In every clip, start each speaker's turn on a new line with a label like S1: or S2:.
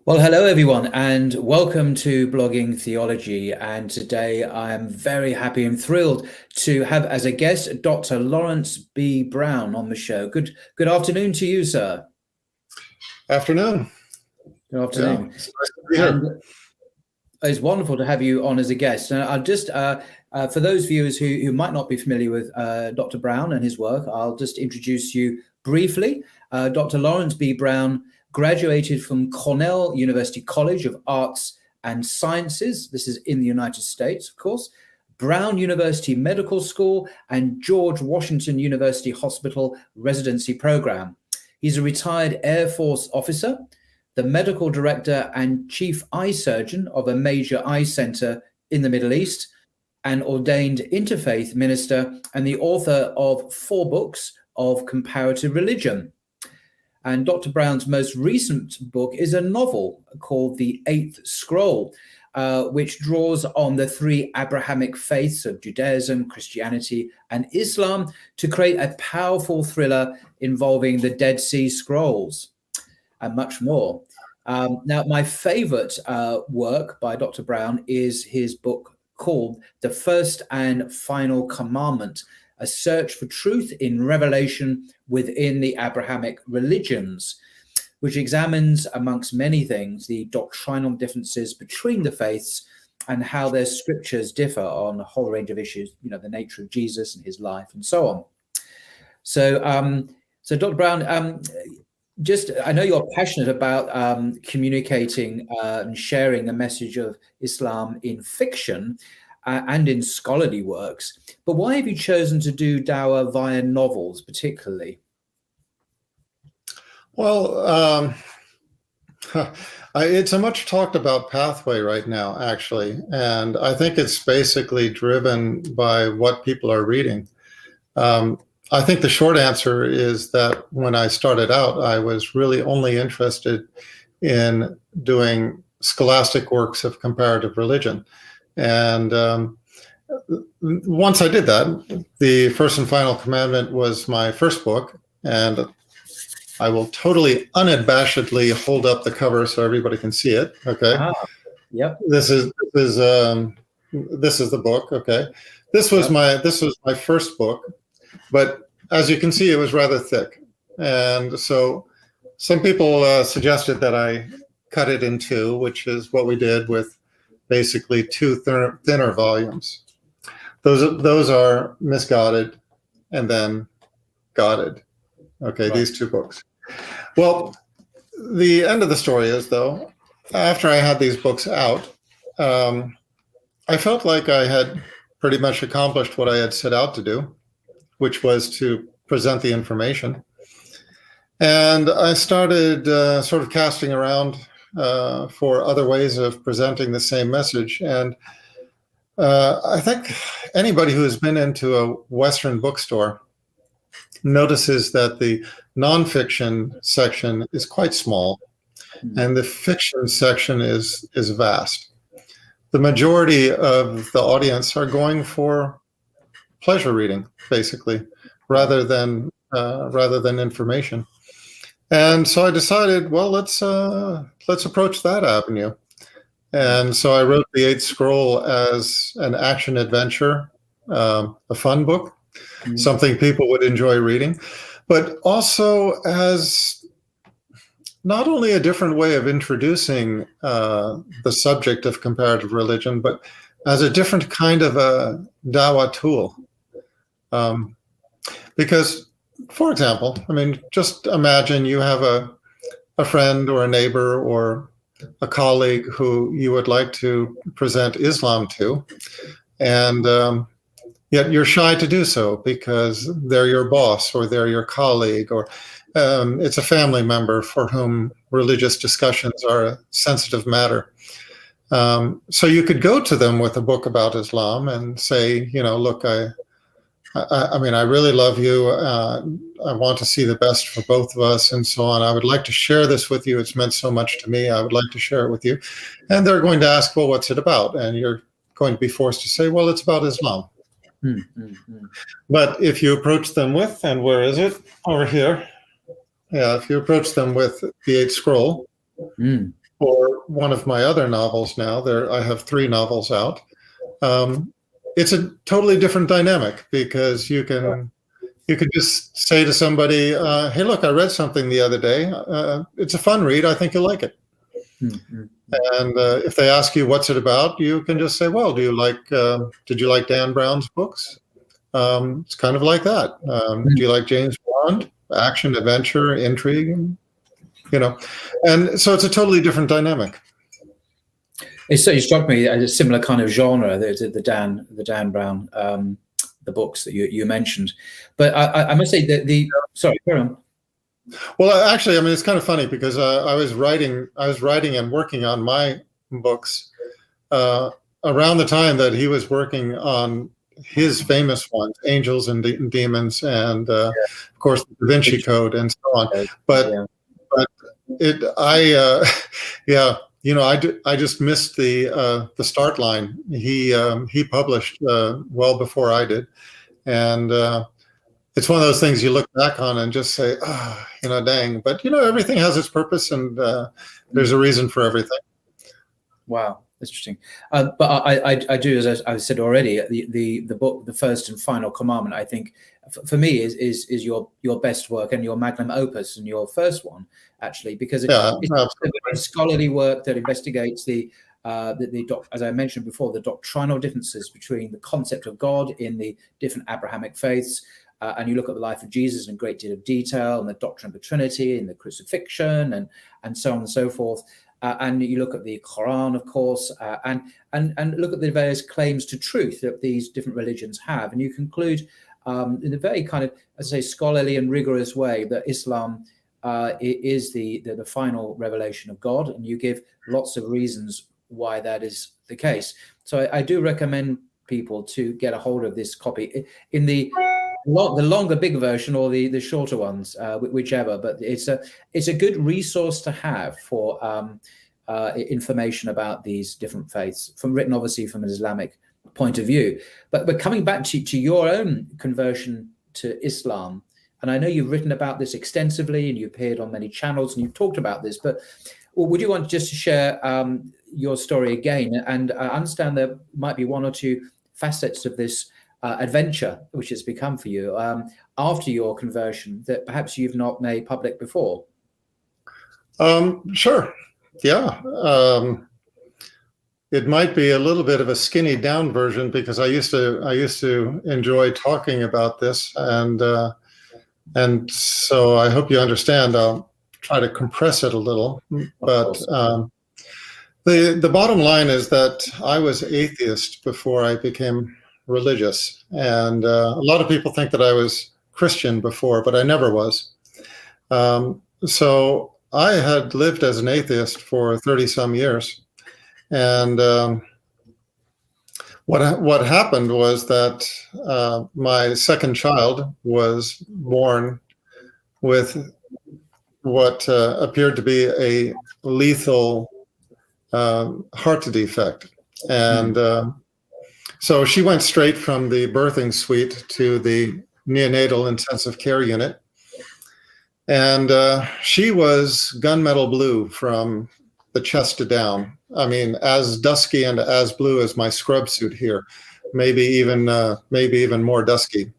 S1: Well, hello everyone, and welcome to Blogging Theology. And today I am very happy and thrilled to have as a guest Dr. Laurence B. Brown on the show. Good afternoon to you, sir.
S2: Afternoon.
S1: Good afternoon.
S2: Yeah, it's nice to be here.
S1: It's wonderful to have you on as a guest. And I'll just, for those viewers who might not be familiar with Dr. Brown and his work, I'll just introduce you briefly. Dr. Laurence B. Brown graduated from Cornell University College of Arts and Sciences. This is in the United States, of course. Brown University Medical School and George Washington University Hospital Residency Program. He's a retired Air Force officer, the medical director and chief eye surgeon of a major eye center in the Middle East, an ordained interfaith minister, and the author of 4 books of comparative religion. And Dr. Brown's most recent book is a novel called The Eighth Scroll, which draws on the 3 Abrahamic faiths of Judaism, Christianity, and Islam to create a powerful thriller involving the Dead Sea Scrolls and much more. Now, my favorite work by Dr. Brown is his book called The First and Final Commandment, a search for truth in revelation within the Abrahamic religions, which examines, amongst many things, the doctrinal differences between the faiths and how their scriptures differ on a whole range of issues, the nature of Jesus and his life and so on. So Dr. Brown, I know you're passionate about communicating and sharing the message of Islam in fiction and in scholarly works, but why have you chosen to do Dawah via novels particularly?
S2: Well, it's a much talked about pathway right now, actually, and I think it's basically driven by what people are reading. I think the short answer is that when I started out, I was really only interested in doing scholastic works of comparative religion. And once I did that, The First and Final Commandment was my first book, and I will totally unabashedly hold up the cover so everybody can see it. Okay.
S1: Yep.
S2: This is the book. Okay. This was my first book, but as you can see, it was rather thick, and so some people suggested that I cut it in 2, which is what we did with basically 2 thinner volumes. Those are Misguided and then Guided. Okay, right. These 2 books. Well, the end of the story is, though, after I had these books out, I felt like I had pretty much accomplished what I had set out to do, which was to present the information. And I started sort of casting around for other ways of presenting the same message. And I think anybody who has been into a Western bookstore notices that the nonfiction section is quite small, and the fiction section is vast. The majority of the audience are going for pleasure reading, basically, rather than information. And so I decided, well, let's approach that avenue. And so I wrote The Eighth Scroll as an action adventure, a fun book, something people would enjoy reading, but also as not only a different way of introducing the subject of comparative religion, but as a different kind of a Dawah tool. Because, for example, just imagine you have a friend or a neighbor or a colleague who you would like to present Islam to, and yet you're shy to do so because they're your boss or they're your colleague, or it's a family member for whom religious discussions are a sensitive matter. So you could go to them with a book about Islam and say, look, I really love you. I want to see the best for both of us and so on. I would like to share this with you. It's meant so much to me. I would like to share it with you. And they're going to ask, well, what's it about? And you're going to be forced to say, well, it's about Islam. But if you approach them with, and where is it? Over here. Yeah, if you approach them with The Eighth Scroll, for one of my other novels now. I have 3 novels out. It's a totally different dynamic because you can just say to somebody, "Hey, look, I read something the other day. It's a fun read. I think you'll like it."
S1: Mm-hmm.
S2: And if they ask you what's it about, you can just say, "Well, did you like Dan Brown's books?" It's kind of like that. Do you like James Bond? Action, adventure, intrigue, and so it's a totally different dynamic.
S1: It certainly struck me as a similar kind of genre, the Dan Brown, the books that you mentioned. But I must say that sorry, carry on.
S2: Well, actually, I mean, it's kind of funny because I was writing and working on my books around the time that he was working on his famous ones, Angels and Demons, and of course, the Da Vinci Code, and so on. But I just missed the start line. He published well before I did, and it's one of those things you look back on and just say, dang. But everything has its purpose, and there's a reason for everything.
S1: Wow, interesting. But I do, as I said already, the book, The First and Final Commandment, I think for me is your best work and your magnum opus, and your first one actually, because it's a scholarly work that investigates as I mentioned before, the doctrinal differences between the concept of God in the different Abrahamic faiths. And you look at the life of Jesus in a great deal of detail, and the doctrine of the Trinity, and the crucifixion, and so on and so forth. And you look at the Quran, of course, and look at the various claims to truth that these different religions have. And you conclude in a very kind of, as I say, scholarly and rigorous way that Islam is the final revelation of God, and you give lots of reasons why that is the case. So I do recommend people to get a hold of this copy in the longer, big version, or the shorter ones, whichever. But it's a good resource to have for information about these different faiths, written obviously from an Islamic point of view. But coming back to your own conversion to Islam, and I know you've written about this extensively, and you appeared on many channels, and you've talked about this. But would you want just to share your story again? And I understand there might be one or two facets of this adventure which has become for you after your conversion that perhaps you've not made public before.
S2: Sure. Yeah. It might be a little bit of a skinny down version because I used to enjoy talking about this, and so I hope you understand. I'll try to compress it a little, but the bottom line is that I was atheist before I became religious, and a lot of people think that I was Christian before, but I never was. So I had lived as an atheist for 30 some years, and what happened was that my second child was born with what appeared to be a lethal heart defect, and so she went straight from the birthing suite to the neonatal intensive care unit. And she was gunmetal blue from the chest to down. I mean, as dusky and as blue as my scrub suit here, maybe even more dusky.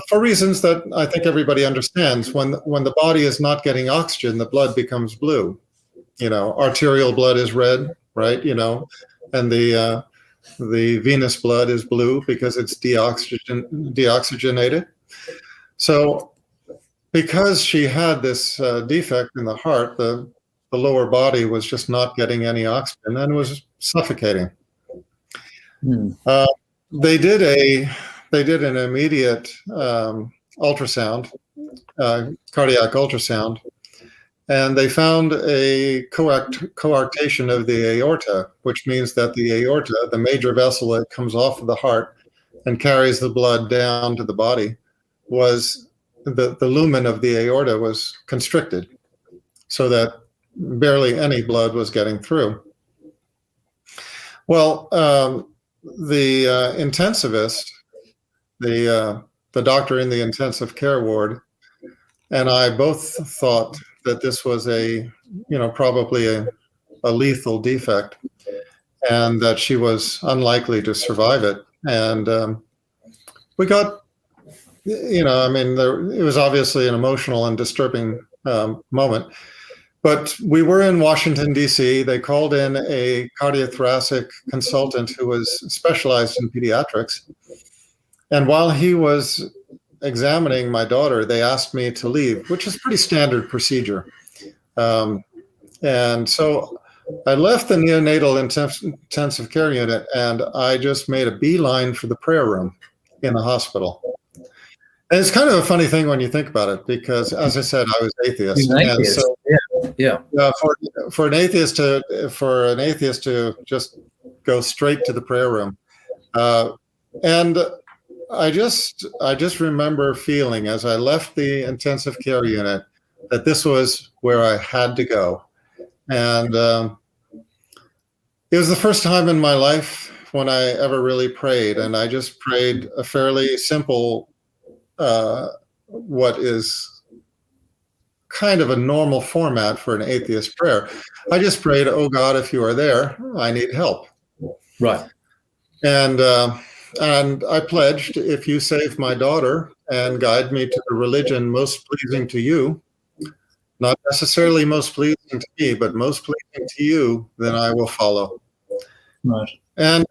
S2: For reasons that I think everybody understands. When the body is not getting oxygen, the blood becomes blue. Arterial blood is red, right? And the venous blood is blue because it's deoxygenated. So because she had this defect in the heart, the lower body was just not getting any oxygen and was suffocating. They did an immediate ultrasound, cardiac ultrasound, and they found a coarctation of the aorta, which means that the aorta, the major vessel that comes off of the heart and carries the blood down to the body, was the lumen of the aorta was constricted, so that barely any blood was getting through. Well, the intensivist, the doctor in the intensive care ward, and I both thought that this was probably a lethal defect, and that she was unlikely to survive it. And we got, I mean, it was obviously an emotional and disturbing moment. But we were in Washington, D.C. They called in a cardiothoracic consultant who was specialized in pediatrics. And while he was examining my daughter, they asked me to leave, which is pretty standard procedure. And so I left the neonatal intensive care unit, and I just made a beeline for the prayer room in the hospital. And it's kind of a funny thing when you think about it, because, as I said, I was atheist. And so, for an atheist to just go straight to the prayer room, and I just remember feeling as I left the intensive care unit that this was where I had to go, and it was the first time in my life when I ever really prayed, and I just prayed a fairly simple, what is kind of a normal format for an atheist prayer. I just prayed, "Oh God, if you are there, I need help."
S1: Right.
S2: And I pledged, "If you save my daughter and guide me to the religion most pleasing to you, not necessarily most pleasing to me, but most pleasing to you, then I will follow."
S1: Right.
S2: And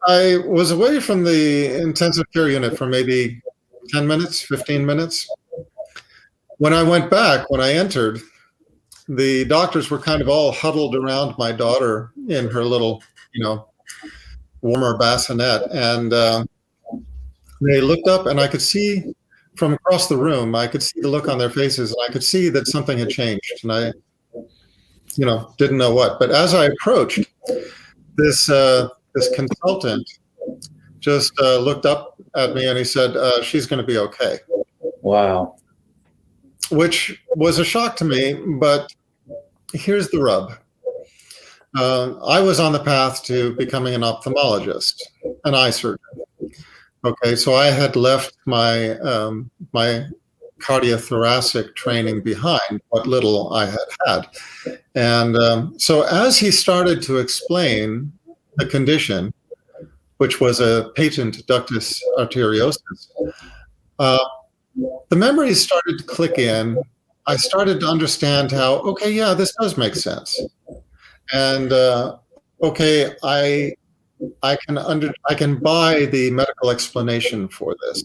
S2: I was away from the intensive care unit for maybe 10 minutes, 15 minutes. When I went back, when I entered, the doctors were kind of all huddled around my daughter in her little, warmer bassinet. And they looked up, and I could see from across the room, I could see the look on their faces, and I could see that something had changed. And I, didn't know what. But as I approached, this consultant just looked up at me and he said, "She's going to be okay."
S1: Wow.
S2: Which was a shock to me, but here's the rub. I was on the path to becoming an ophthalmologist, an eye surgeon. Okay, so I had left my my cardiothoracic training behind, what little I had. And so as he started to explain the condition, which was a patent ductus arteriosus, the memories started to click in. I started to understand how, okay, yeah, this does make sense. And okay, I can buy the medical explanation for this.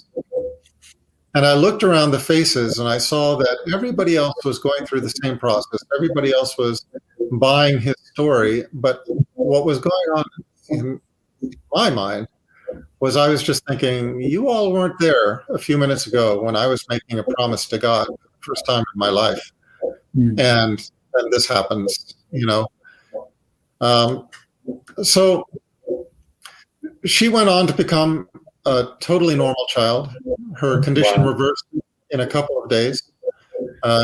S2: And I looked around the faces and I saw that everybody else was going through the same process. Everybody else was buying his story. But what was going on in my mind was I was just thinking, you all weren't there a few minutes ago when I was making a promise to God for the first time in my life. And this happens, So she went on to become a totally normal child. Her condition reversed in a couple of days.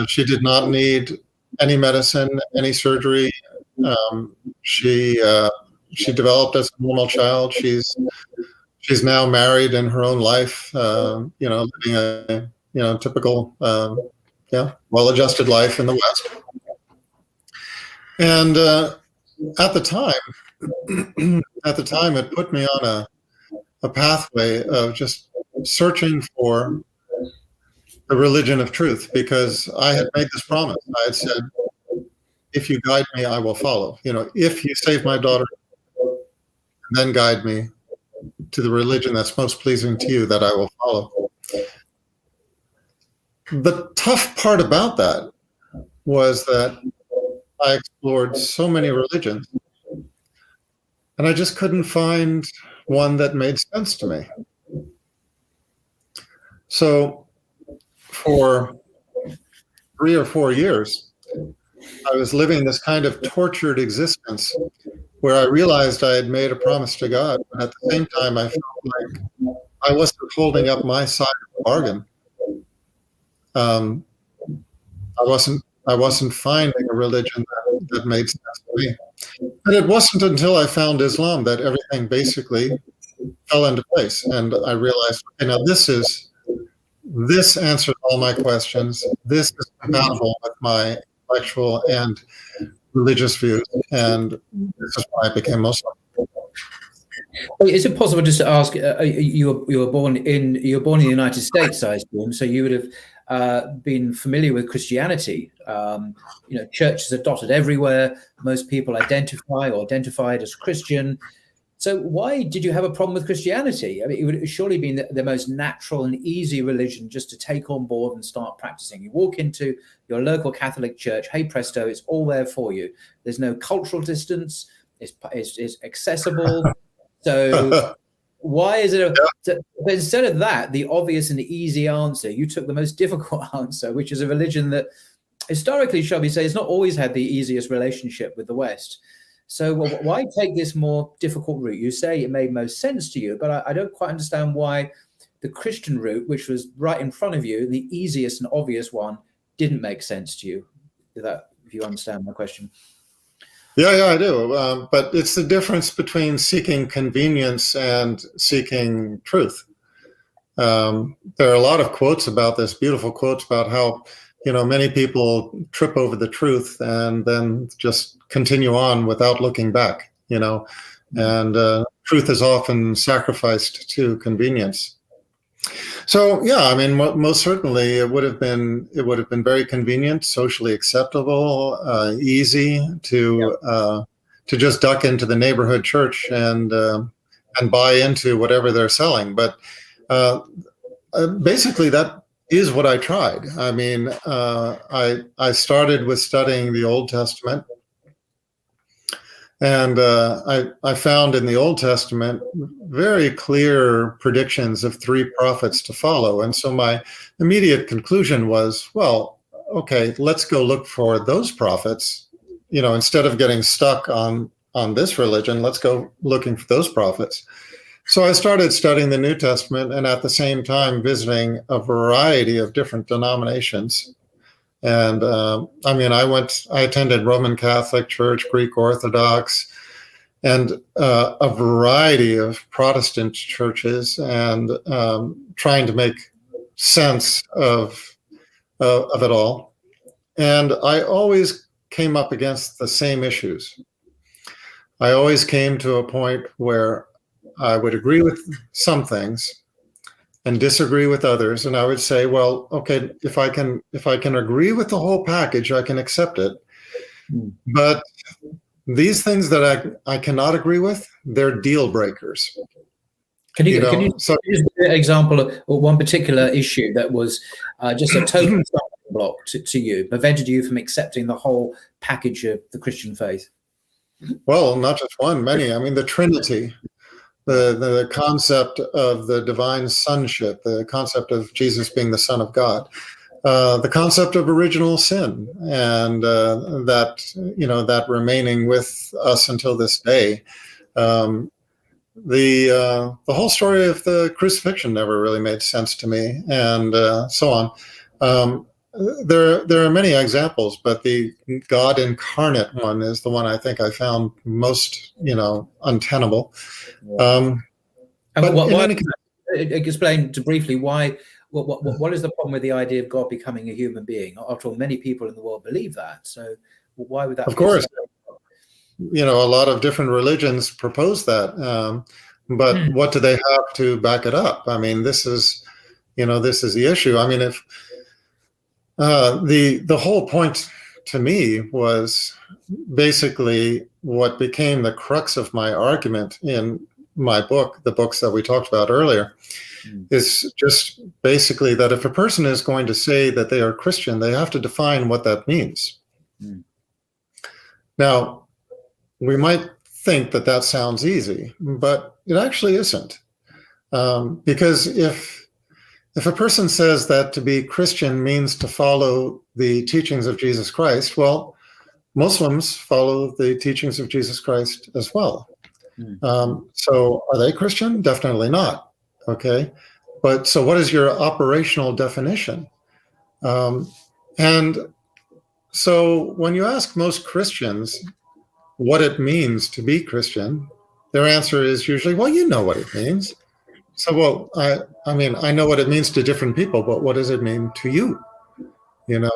S2: She did not need any medicine, any surgery. She developed as a normal child. She's now married in her own life, living a typical, well-adjusted life in the West. And at the time, it put me on a pathway of just searching for the religion of truth, because I had made this promise. I had said, "If you guide me, I will follow. If you save my daughter, then guide me to the religion that's most pleasing to you, that I will follow." The tough part about that was that I explored so many religions, and I just couldn't find one that made sense to me. So for 3 or 4 years, I was living this kind of tortured existence where I realized I had made a promise to God, but at the same time, I felt like I wasn't holding up my side of the bargain. I wasn't finding a religion that made sense to me. And it wasn't until I found Islam that everything basically fell into place. And I realized, this answers all my questions. This is compatible with my intellectual and religious views, and this is why I became Muslim.
S1: Is it possible just to ask? You were born in the United States, I assume, so you would have been familiar with Christianity. Churches are dotted everywhere. Most people identified as Christian. So why did you have a problem with Christianity? I mean, it would have surely been the most natural and easy religion just to take on board and start practicing. You walk into your local Catholic church, hey presto, it's all there for you. There's no cultural distance. It's accessible. So why is it? But instead of that, the obvious and the easy answer, you took the most difficult answer, which is a religion that historically, shall we say, has not always had the easiest relationship with the West. So why take this more difficult route? You say it made most sense to you, but I don't quite understand why the Christian route, which was right in front of you, the easiest and obvious one, didn't make sense to you. If you understand my question.
S2: Yeah, I do. But it's the difference between seeking convenience and seeking truth. There are a lot of quotes about this, beautiful quotes about how, many people trip over the truth and then just continue on without looking back, and truth is often sacrificed to convenience. So, yeah, I mean, most certainly it would have been very convenient, socially acceptable, easy to just duck into the neighborhood church and buy into whatever they're selling. But basically, that is what I tried. I mean, I started with studying the Old Testament. And I found in the Old Testament very clear predictions of 3 prophets to follow. And so my immediate conclusion was, well, okay, let's go look for those prophets. Instead of getting stuck on this religion, let's go looking for those prophets. So I started studying the New Testament and at the same time visiting a variety of different denominations. And I attended Roman Catholic Church, Greek Orthodox, and a variety of Protestant churches, and trying to make sense of it all. And I always came up against the same issues. I always came to a point where I would agree with some things and disagree with others, and I would say, well, okay, if I can agree with the whole package, I can accept it. But these things that I cannot agree with, they're deal breakers.
S1: Can you give an example of one particular issue that was just a total stumbling block to you, prevented you from accepting the whole package of the Christian faith?
S2: Well, not just one, many. I mean, the Trinity. The concept of the divine sonship, the concept of Jesus being the Son of God, the concept of original sin, and that remaining with us until this day. The whole story of the crucifixion never really made sense to me, and so on. There are many examples, but the God incarnate one is the one I think I found most, untenable.
S1: Explain briefly why. What is the problem with the idea of God becoming a human being? After all, many people in the world believe that. So why would that?
S2: Of course, a lot of different religions propose that, but what do they have to back it up? I mean, this is the issue. I mean, if the whole point to me was basically what became the crux of my argument in my book, the books that we talked about earlier, is just basically that if a person is going to say that they are Christian, they have to define what that means. Now, we might think that that sounds easy, but it actually isn't. Because if a person says that to be Christian means to follow the teachings of Jesus Christ, well, Muslims follow the teachings of Jesus Christ as well. So are they Christian? Definitely not. Okay. But so what is your operational definition? And so when you ask most Christians what it means to be Christian, their answer is usually, well, you know what it means. So, well, I mean, I know what it means to different people, but what does it mean to you? And,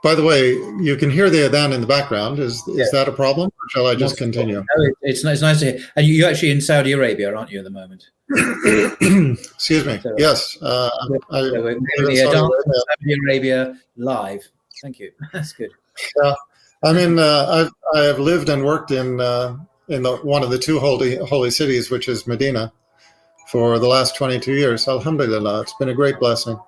S2: by the way, you can hear the adhan in the background. Is that a problem, or shall I just continue?
S1: No, it's nice to hear. And you're actually in Saudi Arabia, aren't you, at the moment?
S2: Excuse me.
S1: So,
S2: yes.
S1: We're hearing the adhan from Saudi Arabia live. Thank you. That's good.
S2: Yeah. I mean, I have lived and worked in one of the two holy cities, which is Medina, for the last 22 years. Alhamdulillah, it's been a great blessing.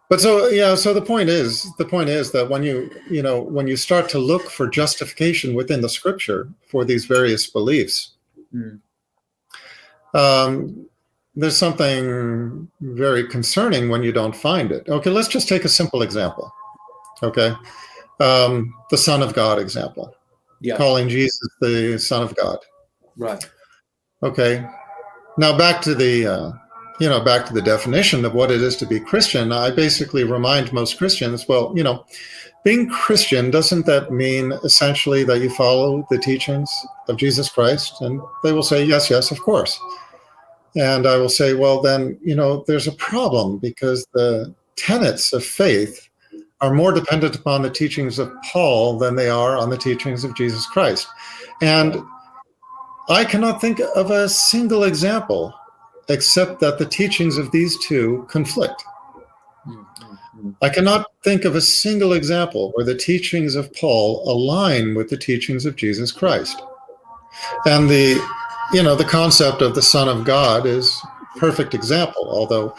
S2: But so the point is that when you start to look for justification within the scripture for these various beliefs, there's something very concerning when you don't find it. Okay, let's just take a simple example. Okay, the Son of God example, calling Jesus the Son of God.
S1: Right.
S2: Okay, now back to the definition of what it is to be Christian. I basically remind most Christians, well, being Christian, doesn't that mean essentially that you follow the teachings of Jesus Christ? And they will say, yes, of course. And I will say, well, then, there's a problem, because the tenets of faith are more dependent upon the teachings of Paul than they are on the teachings of Jesus Christ. And I cannot think of a single example except that the teachings of these two conflict. I cannot think of a single example where the teachings of Paul align with the teachings of Jesus Christ. And the concept of the Son of God is a perfect example, although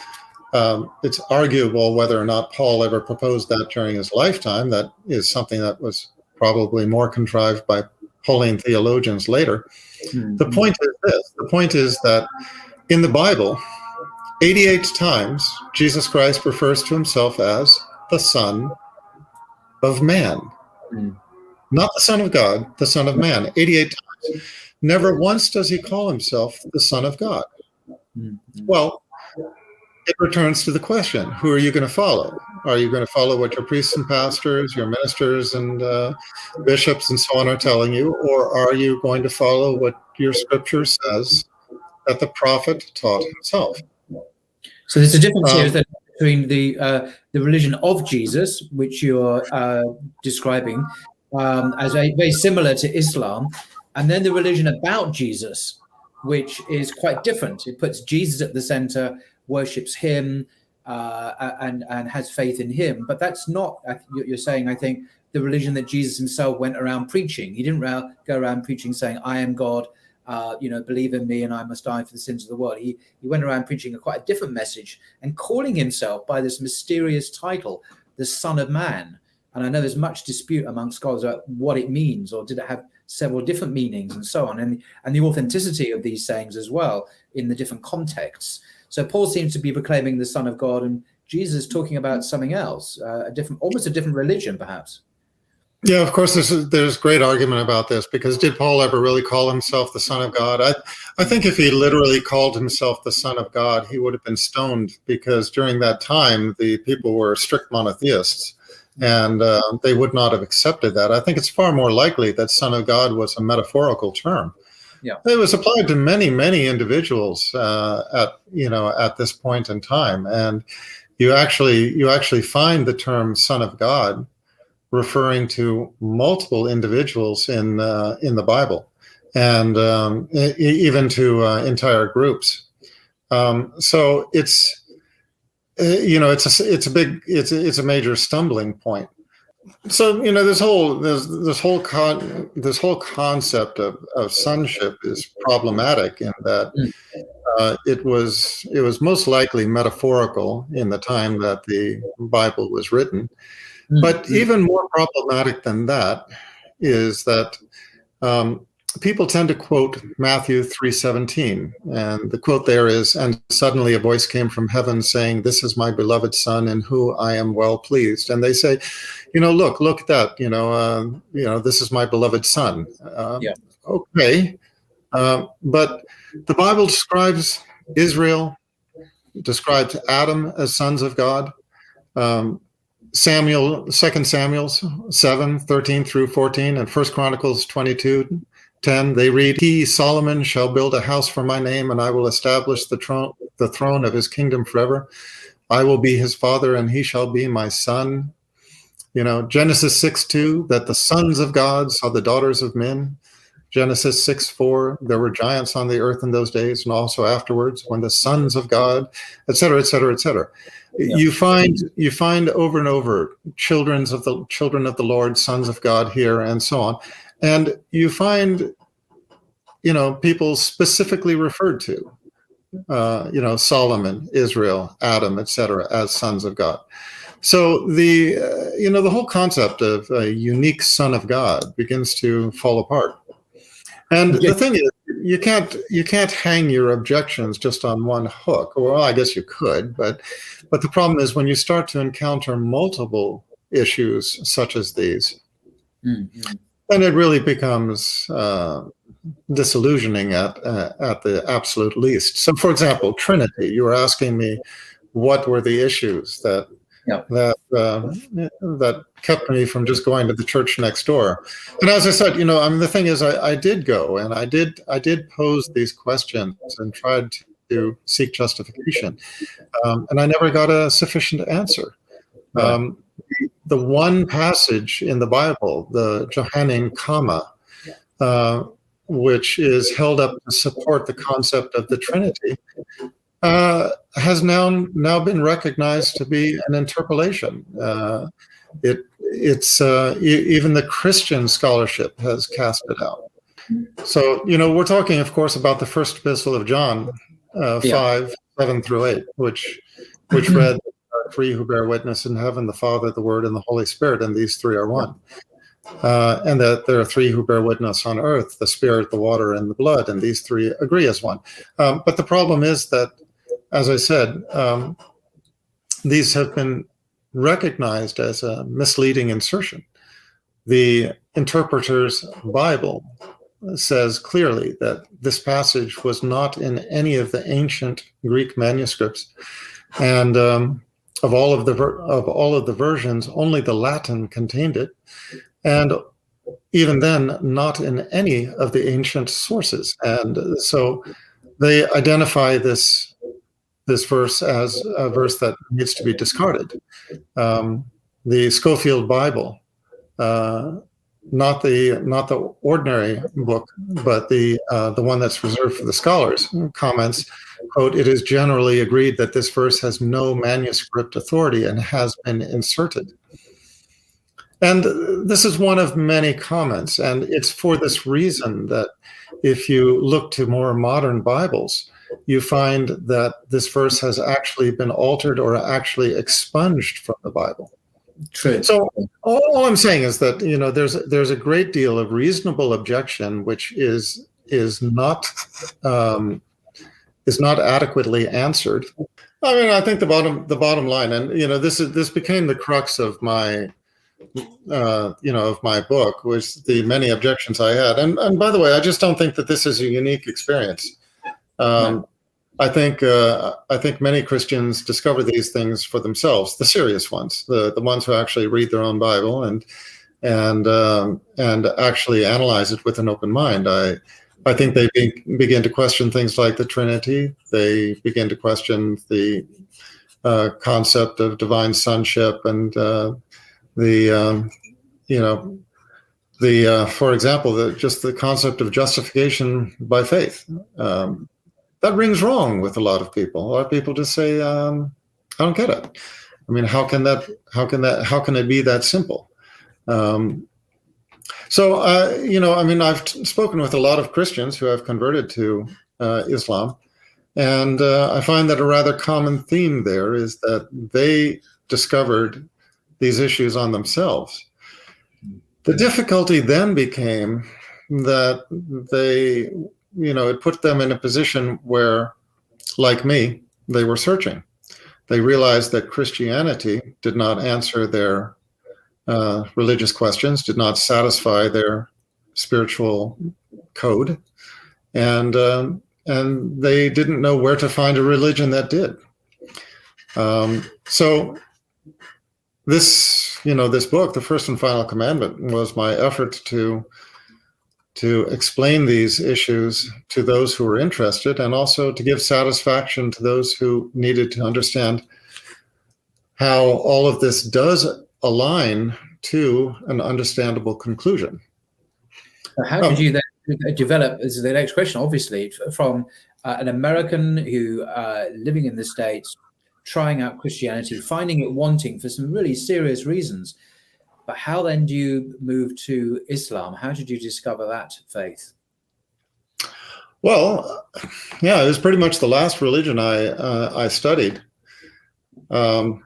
S2: it's arguable whether or not Paul ever proposed that during his lifetime. That is something that was probably more contrived by Pauline theologians later. The point is this. The point is that in the Bible, 88 times, Jesus Christ refers to himself as the Son of Man. Not the Son of God, the Son of Man, 88 times. Never once does he call himself the Son of God. Well, it returns to the question, who are you going to follow? Are you going to follow what your priests and pastors, your ministers and bishops and so on are telling you, or are you going to follow what your scripture says that the prophet taught himself?
S1: So there's a difference here between the religion of Jesus, which you're describing as very similar to Islam, and then the religion about Jesus, which is quite different. It puts Jesus at the center, worships him, and has faith in him. But that's not, you're saying, I think, the religion that Jesus himself went around preaching. He didn't go around preaching saying, I am God, believe in me and I must die for the sins of the world. He went around preaching quite a different message and calling himself by this mysterious title, the Son of Man. And I know there's much dispute among scholars about what it means, or did it have several different meanings and so on, and the authenticity of these sayings as well in the different contexts. So Paul seems to be proclaiming the Son of God, and Jesus talking about something else, almost a different religion, perhaps.
S2: Yeah, of course, there's great argument about this, because did Paul ever really call himself the Son of God? I think if he literally called himself the Son of God, he would have been stoned, because during that time, the people were strict monotheists, and they would not have accepted that. I think it's far more likely that Son of God was a metaphorical term. Yeah, it was applied to many, many individuals at this point in time, and you actually find the term Son of God referring to multiple individuals in the Bible, and even to entire groups. So it's it's a major stumbling point. So this whole concept of sonship is problematic in that it was most likely metaphorical in the time that the Bible was written. But even more problematic than that is that people tend to quote Matthew 3:17, and the quote there is, "And suddenly a voice came from heaven saying, 'This is my beloved Son, in whom I am well pleased.'" And they say, look at that, this is my beloved Son. Okay, but the Bible describes Israel, describes Adam as sons of God. 2 Samuel 7:13 through 14, and 1 Chronicles 22:10, they read, "He, Solomon, shall build a house for my name, and I will establish the throne of his kingdom forever. I will be his father and he shall be my son. Genesis 6:2, that the sons of God saw the daughters of men. Genesis 6:4, there were giants on the earth in those days and also afterwards when the sons of God, et cetera, et cetera, et cetera. Yeah. You find over and over children of the Lord, sons of God here, and so on. And you find, people specifically referred to, Solomon, Israel, Adam, et cetera, as sons of God. So the whole concept of a unique son of God begins to fall apart. And the thing is, you can't hang your objections just on one hook. Well, I guess you could, but the problem is when you start to encounter multiple issues such as these, then it really becomes disillusioning at the absolute least. So, for example, Trinity. You were asking me what were the issues that kept me from just going to the church next door. And as I said, the thing is, I did go and I did pose these questions and tried to seek justification, and I never got a sufficient answer. Right. The one passage in the Bible, the Johannine comma, which is held up to support the concept of the Trinity, has now been recognized to be an interpolation. It's even the Christian scholarship has cast it out. So we're talking, of course, about the first epistle of John, 5:7-8, which read, "Three who bear witness in heaven: the Father, the Word, and the Holy Spirit, and these three are one." And that there are three who bear witness on earth: the Spirit, the water, and the blood, and these three agree as one. But the problem is that, as I said, these have been recognized as a misleading insertion. The Interpreter's Bible says clearly that this passage was not in any of the ancient Greek manuscripts, and of all of the versions, only the Latin contained it, and even then, not in any of the ancient sources. And so they identify this verse as a verse that needs to be discarded. The Schofield Bible, not the ordinary book, but the one that's reserved for the scholars, comments, quote, "It is generally agreed that this verse has no manuscript authority and has been inserted." And this is one of many comments, and it's for this reason that if you look to more modern Bibles, you find that this verse has actually been altered or actually expunged from the Bible.
S1: True.
S2: So all I'm saying is that there's a great deal of reasonable objection which is not adequately answered. I mean, I think the bottom line, and this became the crux of my of my book, was the many objections I had. And by the way, I just don't think that this is a unique experience. No. I think many Christians discover these things for themselves, the serious ones, the ones who actually read their own Bible and actually analyze it with an open mind. I think they begin to question things like the Trinity. They begin to question the concept of divine sonship and for example, just the concept of justification by faith. That rings wrong with a lot of people. A lot of people just say, "I don't get it. I mean, how can it be that simple?" So, I've spoken with a lot of Christians who have converted to Islam, and I find that a rather common theme there is that they discovered these issues on themselves. The difficulty then became that it put them in a position where, like me, they were searching. They realized that Christianity did not answer their religious questions, did not satisfy their spiritual code, and they didn't know where to find a religion that did. So this book, The First and Final Commandment, was my effort to explain these issues to those who were interested, and also to give satisfaction to those who needed to understand how all of this does align to an understandable conclusion.
S1: How did you then develop, this is the next question, obviously, from an American who living in the States, trying out Christianity, finding it wanting for some really serious reasons. But how then do you move to Islam? How did you discover that faith?
S2: Well, yeah, it was pretty much the last religion I studied. But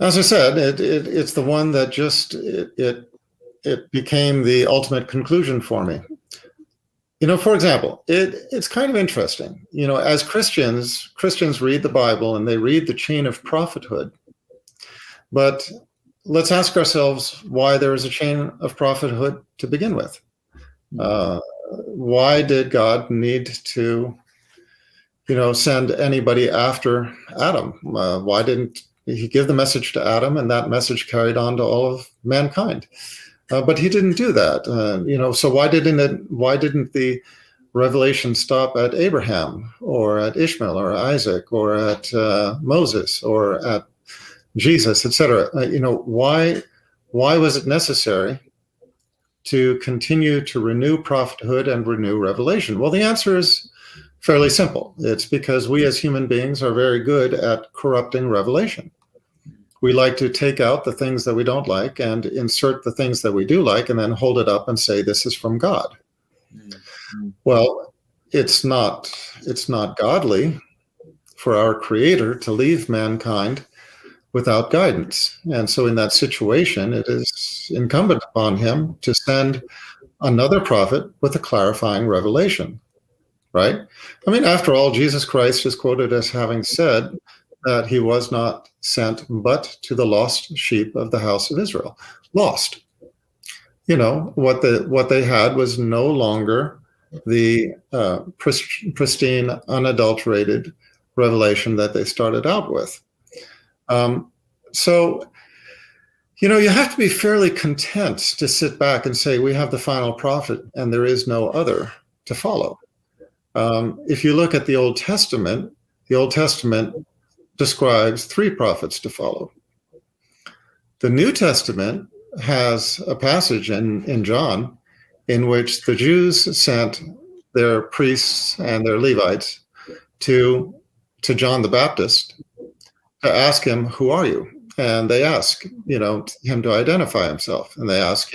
S2: as I said, it's the one that just it became the ultimate conclusion for me. For example, it's kind of interesting. As Christians read the Bible and they read the chain of prophethood. But let's ask ourselves why there is a chain of prophethood to begin with. Why did God need to, send anybody after Adam? Why didn't he give the message to Adam and that message carried on to all of mankind? But he didn't do that. So why didn't the revelation stop at Abraham or at Ishmael or Isaac or at Moses or at Jesus, etc.? Why was it necessary to continue to renew prophethood and renew revelation? Well, the answer is fairly simple. It's because we as human beings are very good at corrupting revelation. We like to take out the things that we don't like and insert the things that we do like, and then hold it up and say, this is from God. Well, it's not godly for our Creator to leave mankind without guidance. And so in that situation, it is incumbent upon him to send another prophet with a clarifying revelation, right? I mean, after all, Jesus Christ is quoted as having said that he was not sent but to the lost sheep of the house of Israel. Lost. What they had was no longer the pristine, unadulterated revelation that they started out with. So you have to be fairly content to sit back and say, we have the final prophet and there is no other to follow. If you look at the Old Testament describes 3 prophets to follow. The New Testament has a passage in John in which the Jews sent their priests and their Levites to John the Baptist to ask him, who are you? And they ask, him to identify himself. And they ask,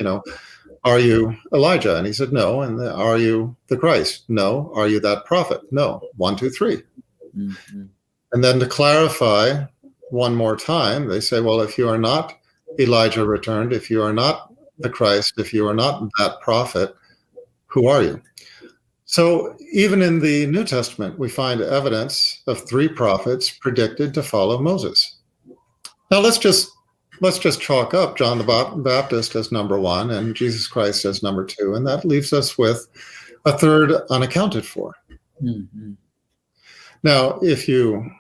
S2: are you Elijah? And he said, no. And are you the Christ? No. Are you that prophet? No. 1, 2, 3. Mm-hmm. And then to clarify one more time, they say, well, if you are not Elijah returned, if you are not the Christ, if you are not that prophet, who are you? So even in the New Testament, we find evidence of 3 prophets predicted to follow Moses. Now let's just chalk up John the Baptist as number 1 and Jesus Christ as number 2, and that leaves us with a 3rd unaccounted for. Mm-hmm. Now, if you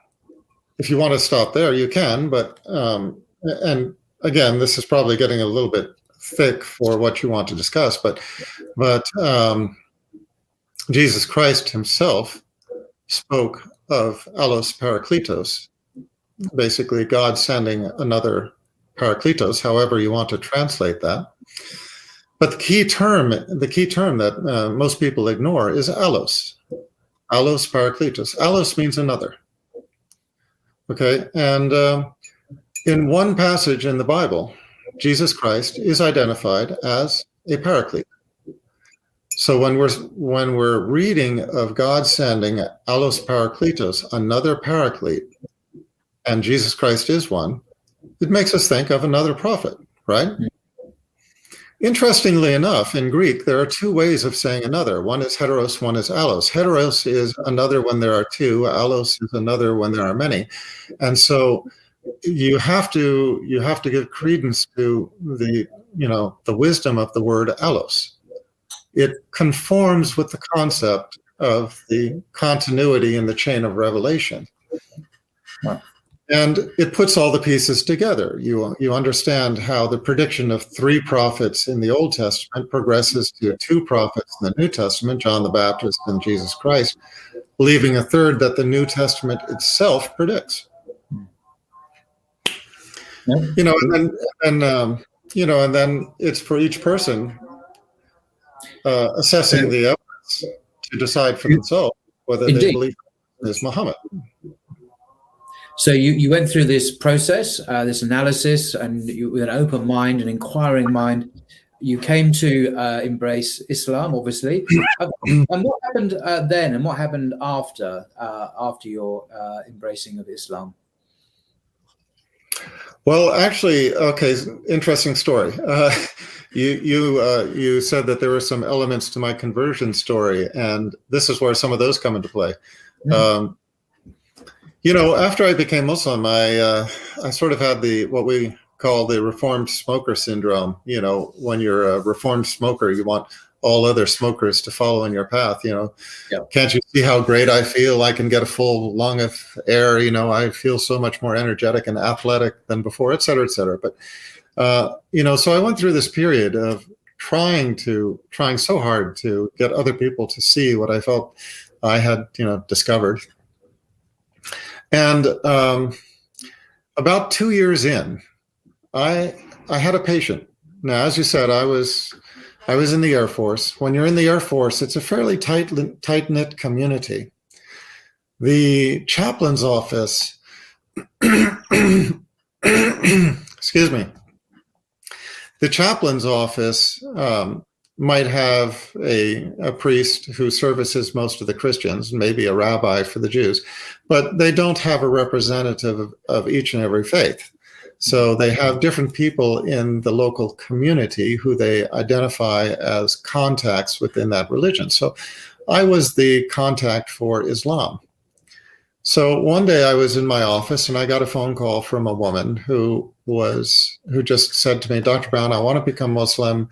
S2: want to stop there, you can, but and again, this is probably getting a little bit thick for what you want to discuss, but Jesus Christ himself spoke of allos parakletos, basically God sending another parakletos, however you want to translate that. But the key term that most people ignore is allos. Allos parakletos. Allos means another. Okay, and in one passage in the Bible, Jesus Christ is identified as a paraclete. So when we're reading of God sending allos parakletos, another paraclete, and Jesus Christ is one, it makes us think of another prophet, right? Mm-hmm. Interestingly enough, in Greek, there are 2 ways of saying another. One is heteros, one is allos. Heteros is another when there are 2. Allos is another when there are many. And so you have to give credence to the wisdom of the word allos. It conforms with the concept of the continuity in the chain of revelation. Wow. And it puts all the pieces together. You understand how the prediction of 3 prophets in the Old Testament progresses to 2 prophets in the New Testament, John the Baptist and Jesus Christ. believing a third that the New Testament itself predicts.
S1: Yeah.
S2: You know, and then it's for each person assessing the evidence to decide for themselves whether they believe is Muhammad.
S1: So you went through this process, this analysis, and with an open mind, an inquiring mind, you came to embrace Islam, obviously. And what happened then, and what happened after your embracing of Islam?
S2: Well, actually, okay, interesting story. You said that there were some elements to my conversion story, and this is where some of those come into play. Mm-hmm. After I became Muslim, I sort of had what we call the reformed smoker syndrome. When you're a reformed smoker, you want all other smokers to follow in your path. Can't you see how great I feel? I can get a full lung of air. I feel so much more energetic and athletic than before, et cetera, et cetera. But, so I went through this period of trying so hard to get other people to see what I felt I had, discovered. And about 2 years in, I had a patient. Now, as you said, I was in the Air Force. When you're in the Air Force, it's a fairly tight-knit community. The chaplain's office, excuse me, the chaplain's office might have a priest who services most of the Christians, maybe a rabbi for the Jews, but they don't have a representative of each and every faith. So they have different people in the local community who they identify as contacts within that religion. So I was the contact for Islam. So one day I was in my office and I got a phone call from a woman who just said to me, "Dr. Brown, I want to become Muslim.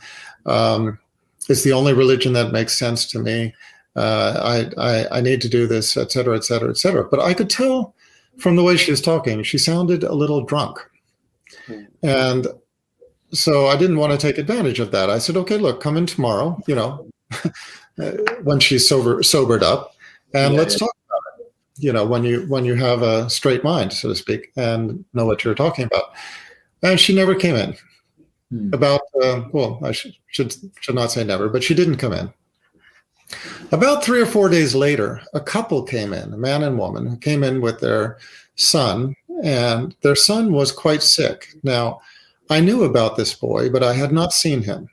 S2: It's the only religion that makes sense to me. I need to do this, et cetera, et cetera, et cetera." But I could tell from the way she was talking, she sounded a little drunk. And so I didn't want to take advantage of that. I said, "Okay, look, come in tomorrow, when she's sobered up, and let's talk about it, when you have a straight mind, so to speak, and know what you're talking about." And she never came in. About, I should not say never, but she didn't come in. About 3 or 4 days later, a couple came in, a man and woman, who came in with their son, and their son was quite sick. Now, I knew about this boy, but I had not seen him.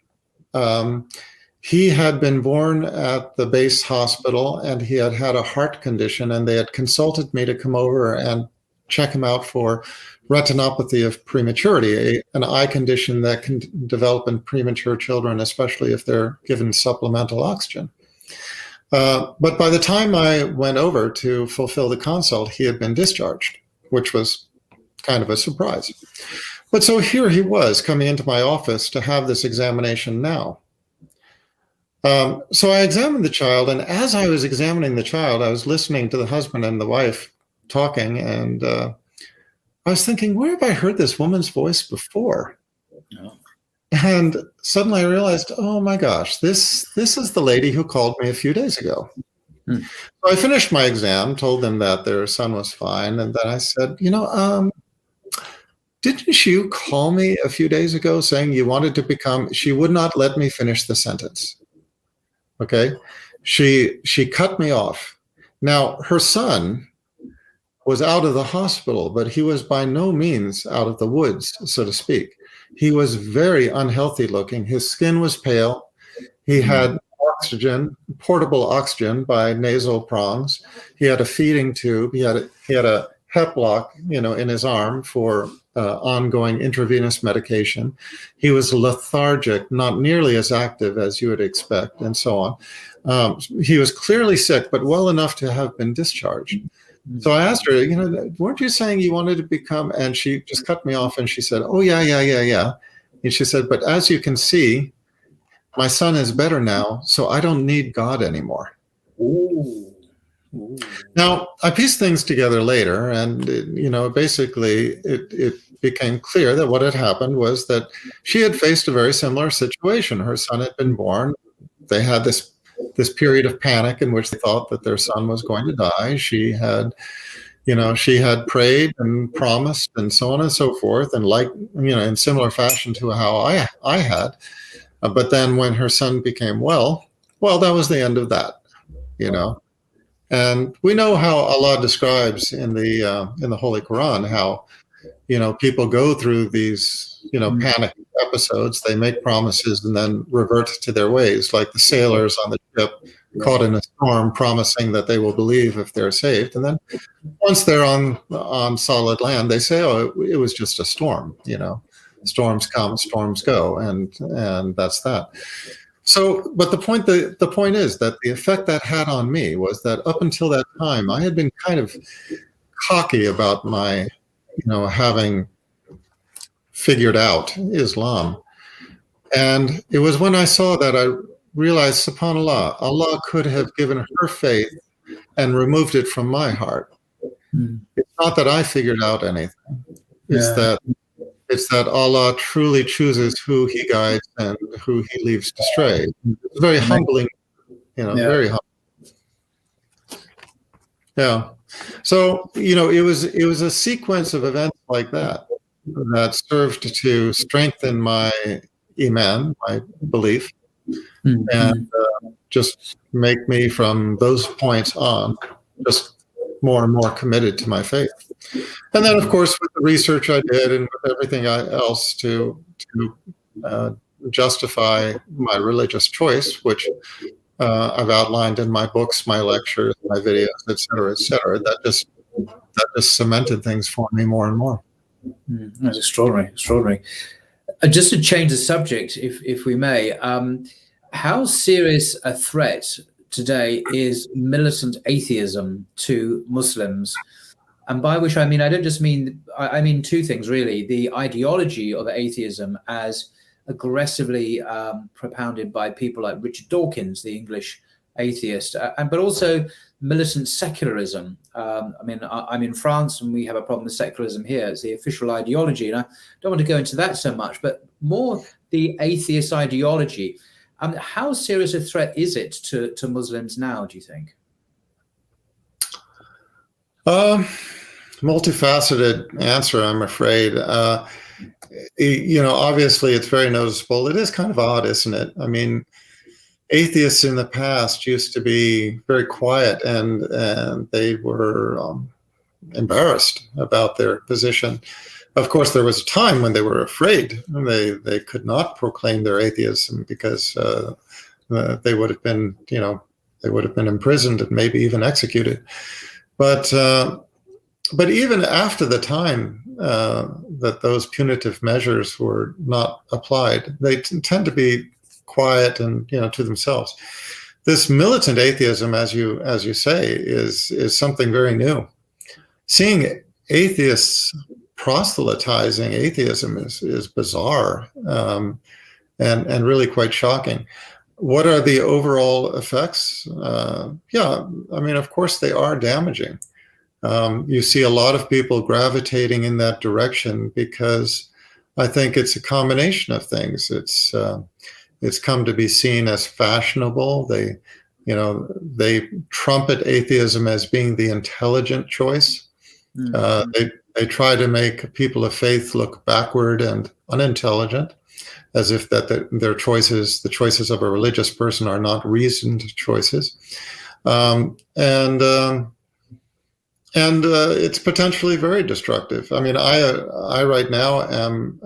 S2: He had been born at the base hospital, and he had had a heart condition, and they had consulted me to come over and check him out for retinopathy of prematurity, an eye condition that can develop in premature children, especially if they're given supplemental oxygen. But by the time I went over to fulfill the consult, he had been discharged, which was kind of a surprise. But so here he was coming into my office to have this examination now. So I examined the child, and as I was examining the child, I was listening to the husband and the wife talking, and I was thinking, where have I heard this woman's voice before? No. And suddenly I realized, oh my gosh, this is the lady who called me a few days ago. So I finished my exam, told them that their son was fine, and then I said, didn't you call me a few days ago saying you wanted to become? She would not let me finish the sentence. Okay, she cut me off. Now her son was out of the hospital, but he was by no means out of the woods, so to speak. He was very unhealthy looking. His skin was pale. He had oxygen, portable oxygen by nasal prongs. He had a feeding tube. He had a hep lock, in his arm for ongoing intravenous medication. He was lethargic, not nearly as active as you would expect, and so on. He was clearly sick, but well enough to have been discharged. So I asked her, weren't you saying you wanted to become? And she just cut me off and she said, "Oh, yeah. And she said, but as you can see, my son is better now, so I don't need God anymore." Ooh. Now, I pieced things together later, and basically it became clear that what had happened was that she had faced a very similar situation. Her son had been born. They had this this period of panic in which they thought that their son was going to die. She had prayed and promised and so on and so forth, and in similar fashion to how I had. But then when her son became well, that was the end of that, And we know how Allah describes in the Holy Quran how, people go through these, panic episodes. They make promises and then revert to their ways, like the sailors on the ship caught in a storm, promising that they will believe if they're saved. And then once they're on solid land, they say, "Oh, it was just a storm." Storms come, storms go, and that's that. So, but the point is that the effect that had on me was that up until that time, I had been kind of cocky about my, having figured out Islam. And it was when I saw that I realized, subhanAllah, Allah could have given her faith and removed it from my heart. It's not that I figured out anything. It's that Allah truly chooses who He guides and who He leaves to stray. It's very humbling, very humbling. Yeah. So, it was a sequence of events like that served to strengthen my iman, my belief, and just make me from those points on just more and more committed to my faith. And then, of course, with the research I did and with everything else to justify my religious choice, which I've outlined in my books, my lectures, my videos, et cetera, that just cemented things for me more and more.
S1: That's extraordinary. Just to change the subject, if we may, how serious a threat today is militant atheism to Muslims? And by which I mean, I don't just mean, I mean two things really: the ideology of atheism as aggressively propounded by people like Richard Dawkins, the English atheist, but also militant secularism. I'm in France and we have a problem with secularism here. It's the official ideology. And I don't want to go into that so much, but more the atheist ideology. How serious a threat is it to Muslims now, do you think?
S2: Multifaceted answer, I'm afraid. Obviously it's very noticeable. It is kind of odd, isn't it? I mean, atheists in the past used to be very quiet and they were embarrassed about their position. Of course, there was a time when they were afraid. They could not proclaim their atheism because they would have been, imprisoned and maybe even executed. But even after the time that those punitive measures were not applied, they tend to be quiet and to themselves. This militant atheism, as you say, is something very new. Seeing atheists proselytizing atheism is bizarre and really quite shocking. What are the overall effects? Of course they are damaging. You see a lot of people gravitating in that direction because I think it's a combination of things. It's come to be seen as fashionable. They trumpet atheism as being the intelligent choice. They try to make people of faith look backward and unintelligent, as if that their choices, the choices of a religious person, are not reasoned choices. And it's potentially very destructive. I mean, I right now am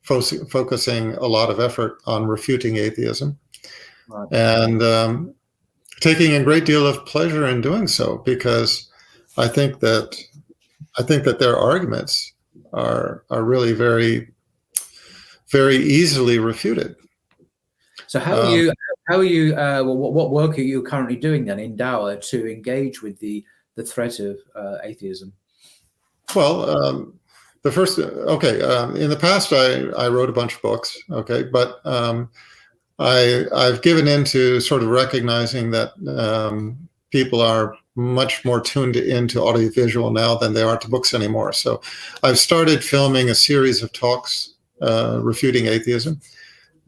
S2: focusing a lot of effort on refuting atheism, right, and taking a great deal of pleasure in doing so, because I think that their arguments are really very, very easily refuted.
S1: So what work are you currently doing then in Dawah to engage with the threat of atheism?
S2: Well, in the past I wrote a bunch of books, but I've given into sort of recognizing that people are much more tuned into audiovisual now than they are to books anymore. So I've started filming a series of talks refuting atheism.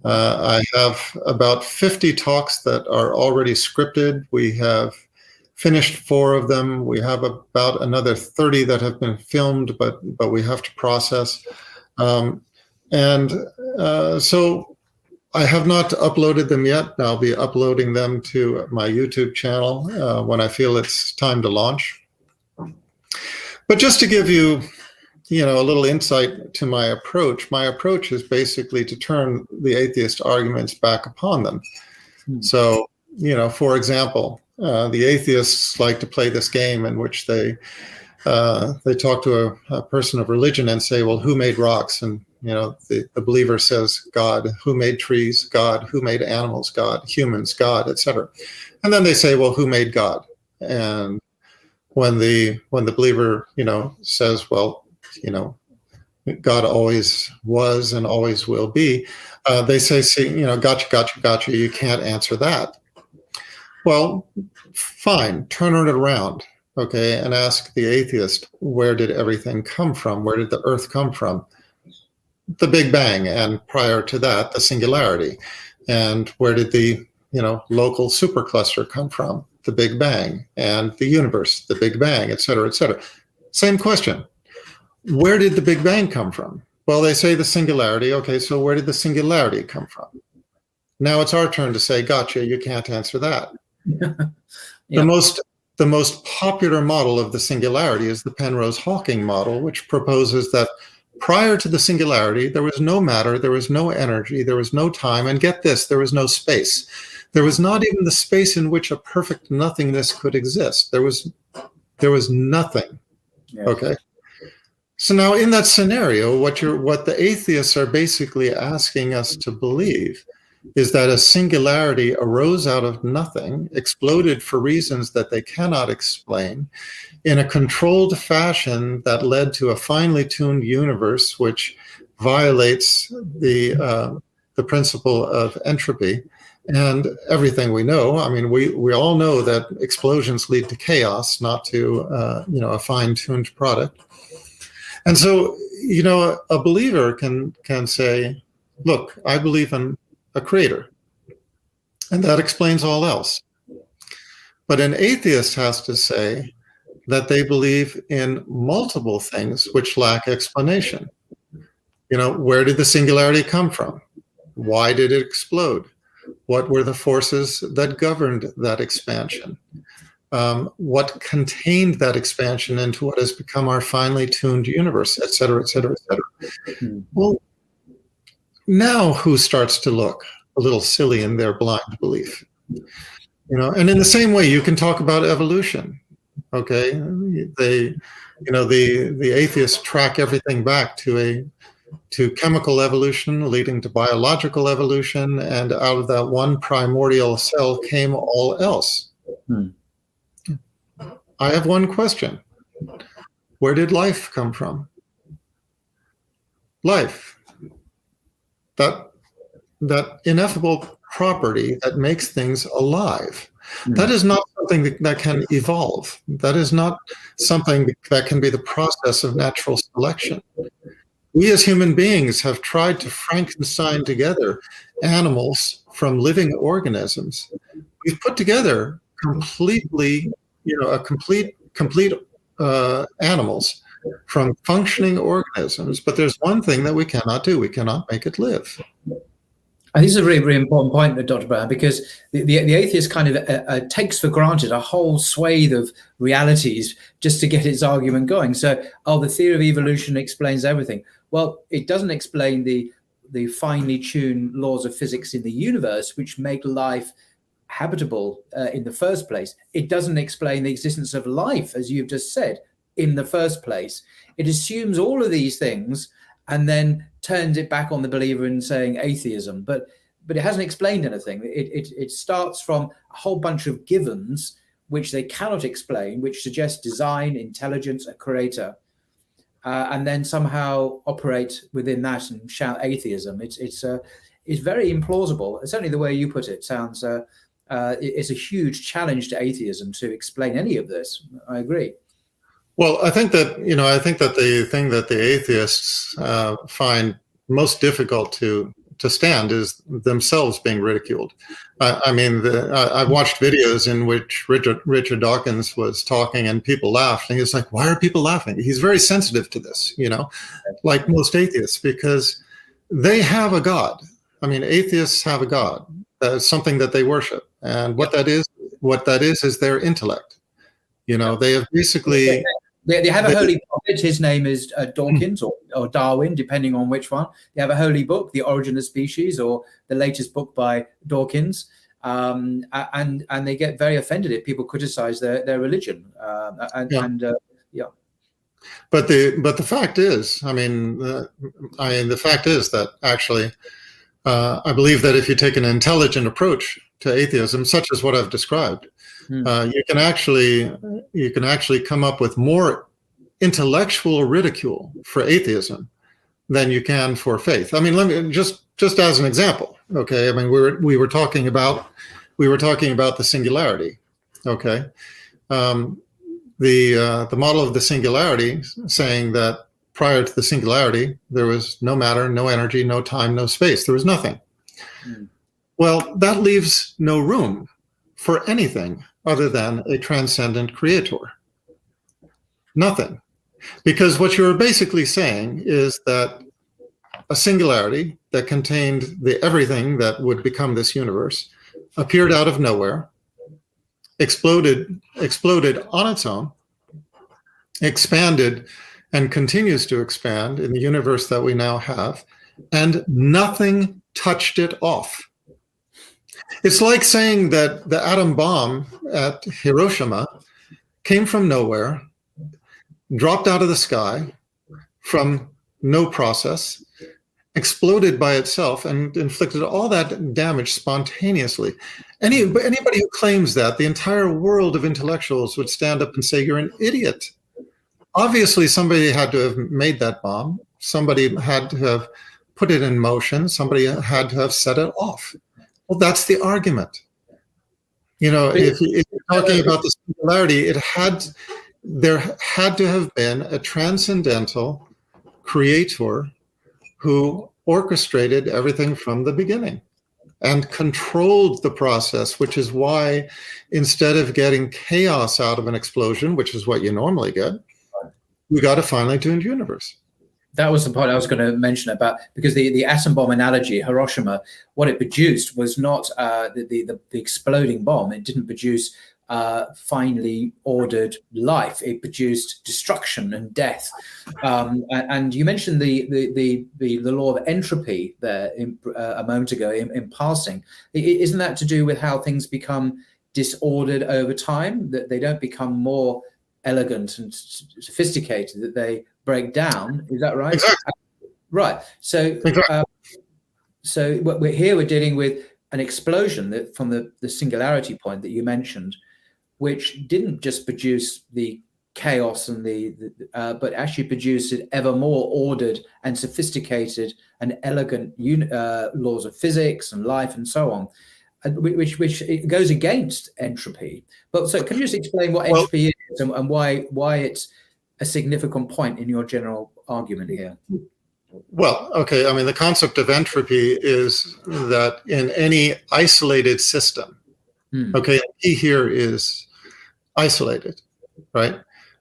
S2: I have about 50 talks that are already scripted. We have finished 4 of them. We have about another 30 that have been filmed, but we have to process. So I have not uploaded them yet. I'll be uploading them to my YouTube channel when I feel it's time to launch. But just to give you, a little insight to my approach is basically to turn the atheist arguments back upon them. So, for example, the atheists like to play this game in which they talk to a person of religion and say, well, who made rocks? And, the believer says, God. Who made trees? God. Who made animals? God. Humans? God, etc. And then they say, well, who made God? And when the believer, says, well, God always was and always will be, they say, see, gotcha, you can't answer that. Well, fine, turn it around, okay, and ask the atheist, where did everything come from? Where did the earth come from? The Big Bang, and prior to that, the singularity. And where did the, local supercluster come from? The Big Bang. And the universe, the Big Bang, et cetera, et cetera. Same question. Where did the Big Bang come from? Well, they say the singularity. Okay, so where did the singularity come from? Now it's our turn to say, gotcha, you can't answer that. Yeah. The most popular model of the singularity is the Penrose-Hawking model, which proposes that prior to the singularity, there was no matter, there was no energy, there was no time, and get this, there was no space. There was not even the space in which a perfect nothingness could exist. There was nothing. Yeah. Okay. So now in that scenario, what the atheists are basically asking us to believe is that a singularity arose out of nothing, exploded for reasons that they cannot explain, in a controlled fashion that led to a finely tuned universe which violates the principle of entropy. And everything we know, I mean, we all know that explosions lead to chaos, not to a fine-tuned product. And so, a believer can say, look, I believe in a creator, and that explains all else. But an atheist has to say that they believe in multiple things which lack explanation. Where did the singularity come from? Why did it explode? What were the forces that governed that expansion? What contained that expansion into what has become our finely tuned universe, et cetera, et cetera, et cetera. Mm-hmm. Well, now who starts to look a little silly in their blind belief? And in the same way, you can talk about evolution. Okay, the atheists track everything back to chemical evolution leading to biological evolution, and out of that one primordial cell came all else. I have one question. Where did life come from? Life. That ineffable property that makes things alive. That is not something that can evolve. That is not something that can be the process of natural selection. We as human beings have tried to Frankenstein together animals from living organisms. We've put together complete animals from functioning organisms, but there's one thing that we cannot do. We cannot make it live.
S1: I think it's a really, really important point, Dr. Brown, because the atheist kind of takes for granted a whole swathe of realities just to get its argument going. So, the theory of evolution explains everything. Well, it doesn't explain the finely tuned laws of physics in the universe, which make life habitable in the first place. It doesn't explain the existence of life, as you've just said, in the first place. It assumes all of these things and then turns it back on the believer in saying atheism, but it hasn't explained anything. It starts from a whole bunch of givens which they cannot explain, which suggest design, intelligence, a creator, and then somehow operate within that and shout atheism. It's very implausible. Certainly the way you put it sounds it's a huge challenge to atheism to explain any of this. I agree.
S2: Well, I think that the thing that the atheists find most difficult to to stand is themselves being ridiculed. I've watched videos in which Richard Dawkins was talking and people laughed, and he's like, why are people laughing? He's very sensitive to this, like most atheists, because they have a God. I mean, atheists have a God. That's something that they worship. And what that is their intellect. They have basically...
S1: They have a holy prophet. His name is Dawkins or Darwin, depending on which one. They have a holy book, The Origin of Species, or the latest book by Dawkins. And they get very offended if people criticize their religion.
S2: But the fact is, the fact is that actually, I believe that if you take an intelligent approach to atheism, such as what I've described, you can actually come up with more intellectual ridicule for atheism than you can for faith. Let me just as an example. Okay, we were talking about the singularity. Okay, the model of the singularity, saying that prior to the singularity there was no matter, no energy, no time, no space. There was nothing. Well, that leaves no room for anything other than a transcendent creator. Nothing. Because what you're basically saying is that a singularity that contained the everything that would become this universe appeared out of nowhere, exploded on its own, expanded and continues to expand in the universe that we now have, and nothing touched it off. It's like saying that the atom bomb at Hiroshima came from nowhere, dropped out of the sky from no process, exploded by itself, and inflicted all that damage spontaneously. Anybody who claims that, the entire world of intellectuals would stand up and say, you're an idiot. Obviously, somebody had to have made that bomb. Somebody had to have put it in motion. Somebody had to have set it off. Well, that's the argument. If you're talking about the singularity, there had to have been a transcendental creator who orchestrated everything from the beginning and controlled the process, which is why instead of getting chaos out of an explosion, which is what you normally get, we got a finely tuned universe.
S1: That was the point I was going to mention about, because the atom bomb analogy, Hiroshima, what it produced was not the exploding bomb. It didn't produce finely ordered life. It produced destruction and death. And you mentioned the law of entropy there a moment ago in passing. Isn't that to do with how things become disordered over time, that they don't become more elegant and sophisticated, that they break down? Is that right?
S2: Exactly.
S1: Right. So,
S2: exactly.
S1: So we're dealing with an explosion that, from the singularity point that you mentioned, which didn't just produce the chaos and but actually produced ever more ordered and sophisticated and elegant laws of physics and life and so on, which it goes against entropy. But so, can you just explain what entropy is and why it's a significant point in your general argument here?
S2: Well, okay. The concept of entropy is that in any isolated system, okay, the key here is isolated, right?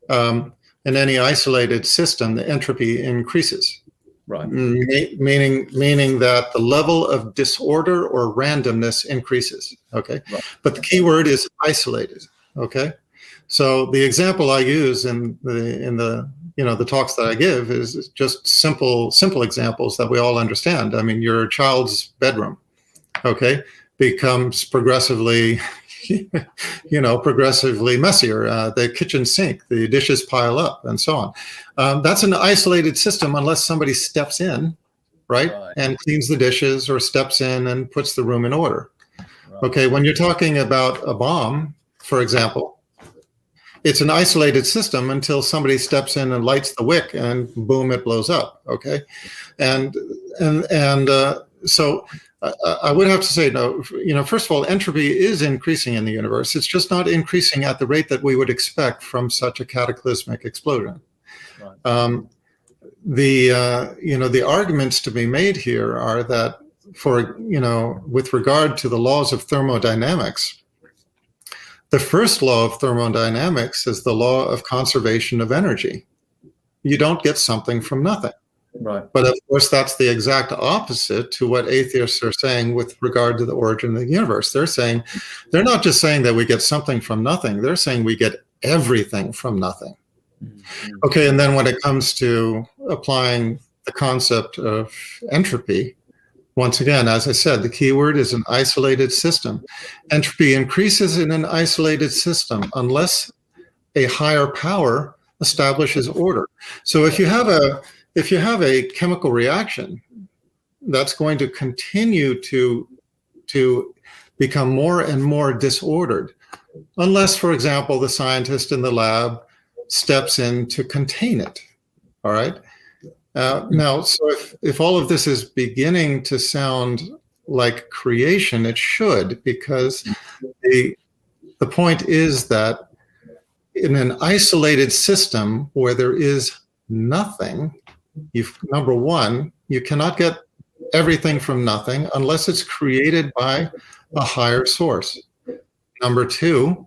S2: In any isolated system, the entropy increases.
S1: Right.
S2: Meaning that the level of disorder or randomness increases. Okay. Right. But the key word is isolated. Okay. So the example I use in the talks that I give is just simple examples that we all understand. Your child's bedroom, okay, becomes progressively progressively messier. The kitchen sink, the dishes pile up, and so on. That's an isolated system unless somebody steps in, right, and cleans the dishes, or steps in and puts the room in order. Right. Okay, when you're talking about a bomb, for example, it's an isolated system until somebody steps in and lights the wick, and boom, it blows up. Okay, and so I would have to say, no, first of all, entropy is increasing in the universe. It's just not increasing at the rate that we would expect from such a cataclysmic explosion. Right. The arguments to be made here are that with regard to the laws of thermodynamics, the first law of thermodynamics is the law of conservation of energy. You don't get something from nothing.
S1: Right.
S2: But of course, that's the exact opposite to what atheists are saying with regard to the origin of the universe. They're not just saying that we get something from nothing. They're saying we get everything from nothing. Mm-hmm. Okay, and then when it comes to applying the concept of entropy, once again, as I said, the key word is an isolated system. Entropy increases in an isolated system unless a higher power establishes order. So if you have a chemical reaction that's going to continue to become more and more disordered, unless, for example, the scientist in the lab steps in to contain it. All right. Now, so if all of this is beginning to sound like creation, it should, because the point is that in an isolated system where there is nothing, number one, you cannot get everything from nothing unless it's created by a higher source. Number two,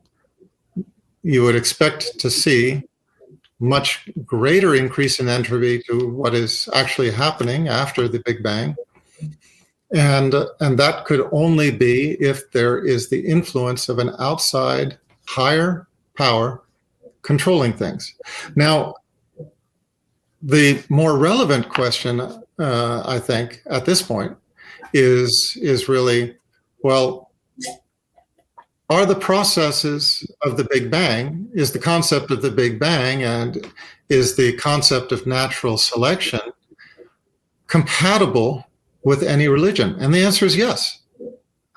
S2: you would expect to see much greater increase in entropy to what is actually happening after the Big Bang. And that could only be if there is the influence of an outside higher power controlling things. Now, the more relevant question, I think, at this point is really, well, are the processes of the Big Bang, is the concept of the Big Bang and is the concept of natural selection compatible with any religion? And the answer is yes.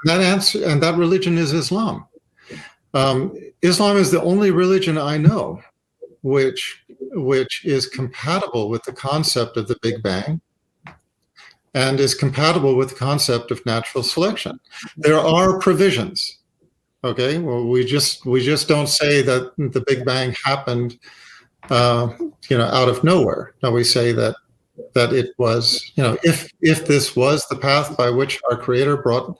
S2: And that religion is Islam. Islam is the only religion I know which is compatible with the concept of the Big Bang and is compatible with the concept of natural selection. There are provisions. Okay, well, we just don't say that the Big Bang happened, out of nowhere. No, we say that it was, if this was the path by which our Creator brought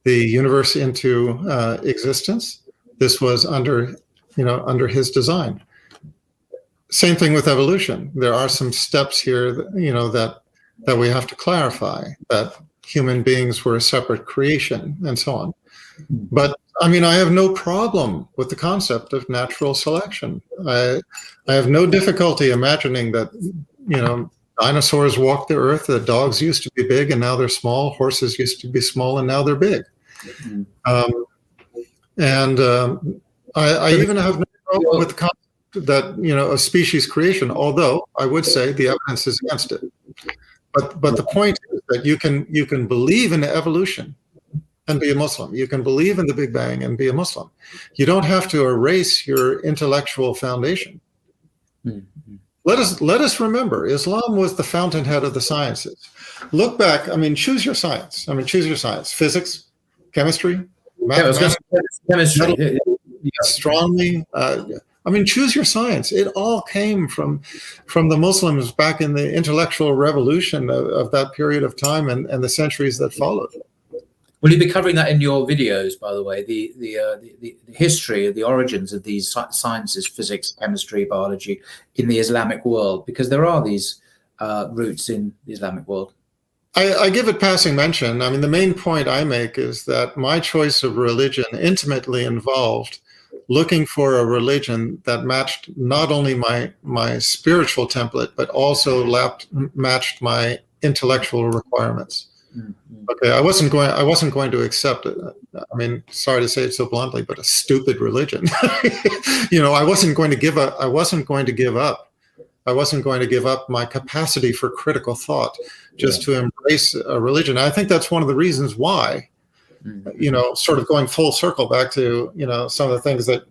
S2: the universe into existence, this was under His design. Same thing with evolution. There are some steps here, that we have to clarify, that human beings were a separate creation and so on. But I have no problem with the concept of natural selection. I have no difficulty imagining that, dinosaurs walked the earth, that dogs used to be big and now they're small, horses used to be small and now they're big. I even have no problem with the concept that, of species creation, although I would say the evidence is against it. But the point is that you can believe in evolution and be a Muslim. You can believe in the Big Bang and be a Muslim. You don't have to erase your intellectual foundation. Mm-hmm. Let us remember, Islam was the fountainhead of the sciences. Look back, choose your science. Choose your science. Physics, chemistry, mathematics,
S1: chemistry,
S2: astronomy. Choose your science. It all came from the Muslims back in the intellectual revolution of that period of time and the centuries that followed.
S1: Will you be covering that in your videos, by the way, the history of the origins of these sciences, physics, chemistry, biology in the Islamic world? Because there are these roots in the Islamic world.
S2: I give it passing mention. The main point I make is that my choice of religion intimately involved looking for a religion that matched not only my spiritual template, but also matched my intellectual requirements. Okay, I wasn't going to accept it. Sorry to say it so bluntly, but a stupid religion. I wasn't going to give up my capacity for critical thought just to embrace a religion. I think that's one of the reasons why, sort of going full circle back to, some of the things that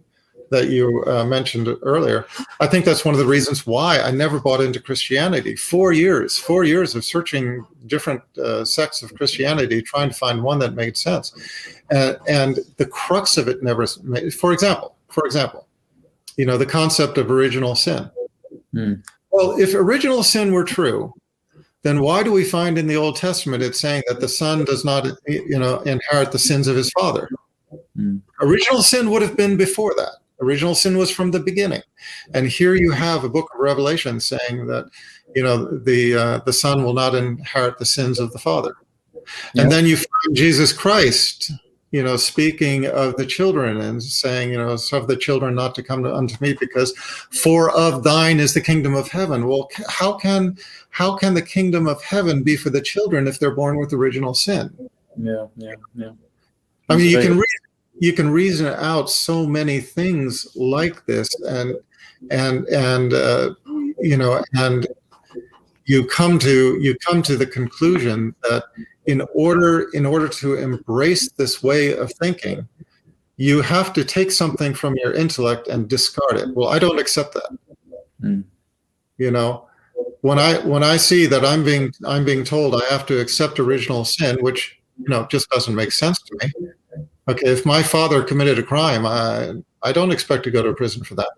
S2: you mentioned earlier. I think that's one of the reasons why I never bought into Christianity. 4 years of searching different sects of Christianity, trying to find one that made sense. And the crux of it never made, for example, the concept of original sin. Well, if original sin were true, then why do we find in the Old Testament it's saying that the son does not, inherit the sins of his father? Original sin would have been before that. Original sin was from the beginning. And here you have a book of Revelation saying that, the son will not inherit the sins of the father. Yeah. And then you find Jesus Christ, speaking of the children and saying, suffer the children not to come unto me, because for of thine is the kingdom of heaven. Well, how can the kingdom of heaven be for the children if they're born with original sin? Yeah. I mean, you can reason out so many things like this, and you come to the conclusion that in order to embrace this way of thinking, you have to take something from your intellect and discard it. Well, I don't accept that. When I see that I'm being told I have to accept original sin, which just doesn't make sense to me. Okay, if my father committed a crime, I don't expect to go to prison for that,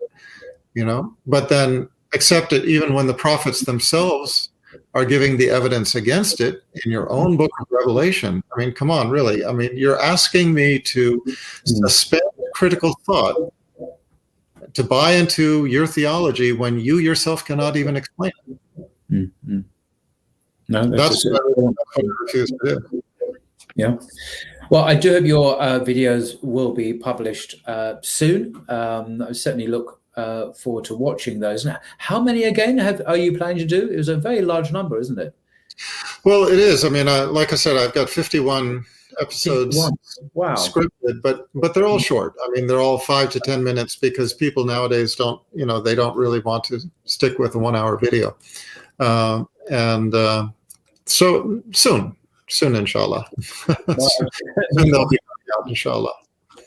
S2: but then accept it even when the prophets themselves are giving the evidence against it in your own book of Revelation. I mean, come on, really. I mean, you're asking me to suspend critical thought, to buy into your theology when you yourself cannot even explain it. Mm-hmm. No, that's what I refuse to do.
S1: Yeah. Well, I do hope your videos will be published soon. I certainly look forward to watching those. Now, how many again are you planning to do? It was a very large number, isn't it?
S2: Well, it is. I mean, like I said, I've got 51 episodes
S1: 51. Wow.
S2: Scripted, but they're all short. I mean, they're all 5 to 10 minutes because people nowadays don't really want to stick with a 1-hour video. So soon, inshallah. Soon they'll be out, inshallah.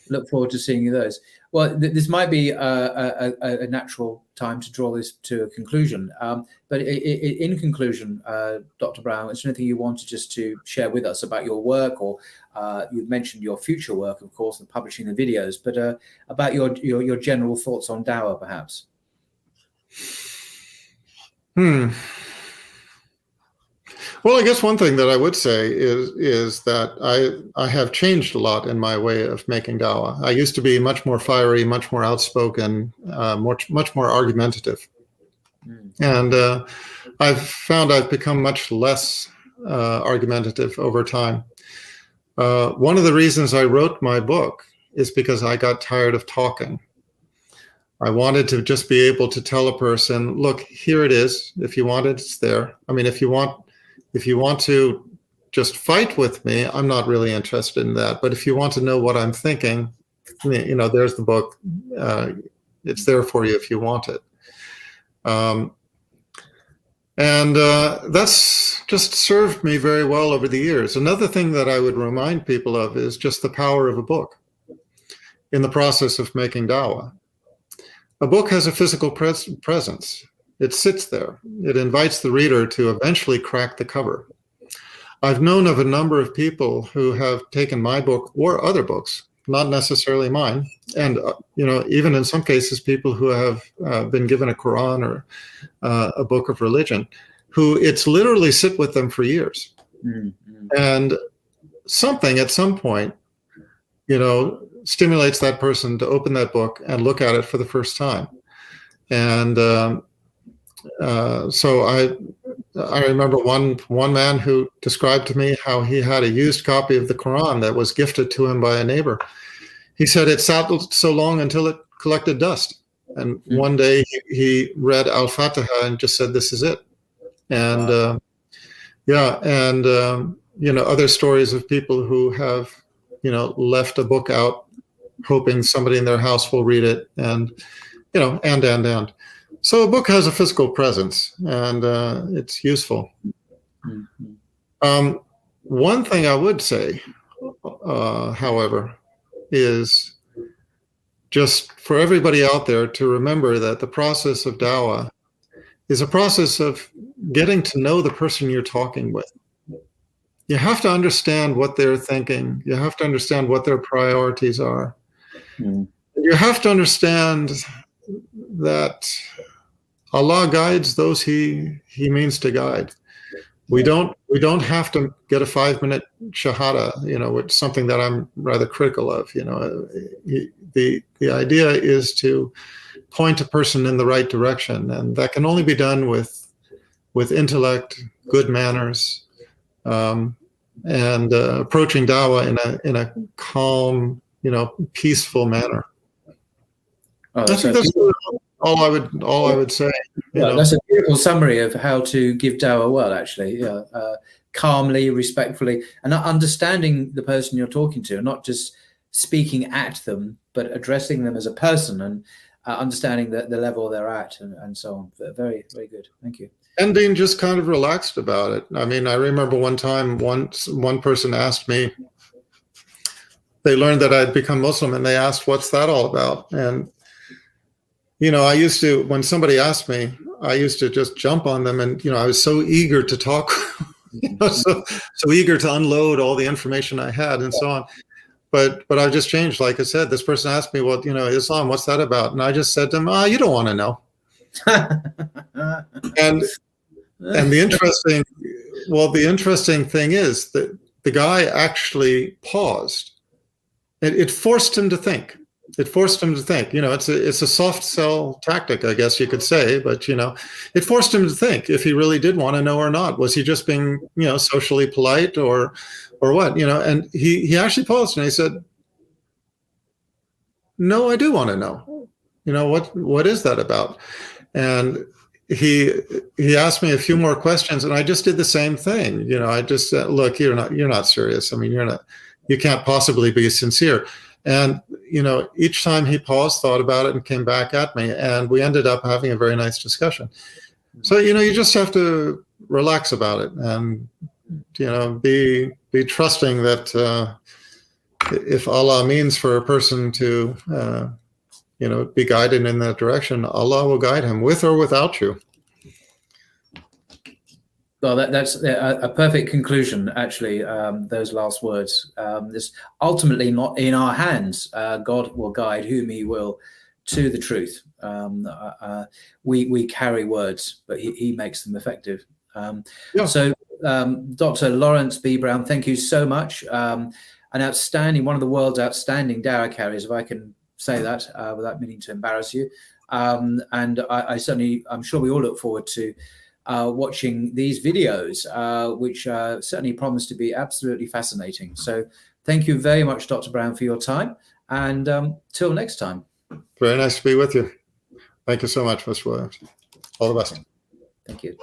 S1: Look forward to seeing those. Well, this might be a natural time to draw this to a conclusion. But in conclusion, Dr. Brown, is there anything you wanted just to share with us about your work, or you've mentioned your future work, of course, and publishing the videos, but about your general thoughts on Dawah, perhaps?
S2: Well, I guess one thing that I would say is that I have changed a lot in my way of making Dawah. I used to be much more fiery, much more outspoken, much more argumentative. And I've found I've become much less argumentative over time. One of the reasons I wrote my book is because I got tired of talking. I wanted to just be able to tell a person, look, here it is. If you want it, it's there. I mean, if you want to just fight with me, I'm not really interested in that. But if you want to know what I'm thinking, there's the book. It's there for you if you want it. And that's just served me very well over the years. Another thing that I would remind people of is just the power of a book in the process of making Dawah. A book has a physical presence. It sits there. It invites the reader to eventually crack the cover. I've known of a number of people who have taken my book or other books, not necessarily mine, and even in some cases, people who have been given a Quran or a book of religion, who it's literally sit with them for years. Mm-hmm. And something at some point, stimulates that person to open that book and look at it for the first time. And so I remember one man who described to me how he had a used copy of the Quran that was gifted to him by a neighbor. He said it sat so long until it collected dust. And one day he read Al-Fatiha and just said, this is it. And other stories of people who have, left a book out hoping somebody in their house will read it, and. So a book has a physical presence, and it's useful. Mm-hmm. One thing I would say, however, is just for everybody out there to remember that the process of Dawah is a process of getting to know the person you're talking with. You have to understand what they're thinking. You have to understand what their priorities are. Mm. You have to understand that Allah guides those he means to guide. We don't have to get a 5-minute shahada, which is something that I'm rather critical of. The idea is to point a person in the right direction, and that can only be done with intellect, good manners, and approaching dawah in a calm, peaceful manner.
S1: Oh,
S2: I think that's all I would say.
S1: That's a beautiful summary of how to give dawah well, actually. Calmly, respectfully, and understanding the person you're talking to, not just speaking at them, but addressing them as a person, and understanding the level they're at, and so on. Very, very good. Thank you.
S2: And being just kind of relaxed about it. I mean, I remember one time one person asked me, they learned that I'd become Muslim, and they asked, "What's that all about?" And I used to, when somebody asked me, I used to just jump on them, and I was so eager to talk, so eager to unload all the information I had, and so on. But I've just changed. Like I said, this person asked me, "Well, Islam, what's that about?" And I just said to them, "You don't want to know." and the interesting thing is that the guy actually paused. It forced him to think. It's a soft sell tactic, I guess you could say, but it forced him to think if he really did want to know or not. Was he just being socially polite or what? And he actually paused and he said, "No, I do want to know. What is that about?" And he asked me a few more questions, and I just did the same thing. I just said, "Look, you're not serious. I mean, you can't possibly be sincere." And each time he paused, thought about it, and came back at me, and we ended up having a very nice discussion. So you just have to relax about it, and be trusting that if Allah means for a person to be guided in that direction, Allah will guide him with or without you.
S1: Well, that's a perfect conclusion, actually, those last words. This ultimately not in our hands. God will guide whom he will to the truth. We carry words, but he makes them effective. So, Dr. Laurence B. Brown, thank you so much. An outstanding, one of the world's outstanding dawah carriers, if I can say that without meaning to embarrass you. And I'm sure we all look forward to watching these videos, which certainly promise to be absolutely fascinating. So thank you very much, Dr. Brown, for your time. And till next time.
S2: Very nice to be with you. Thank you so much, Mr. Williams. All the best.
S1: Thank you.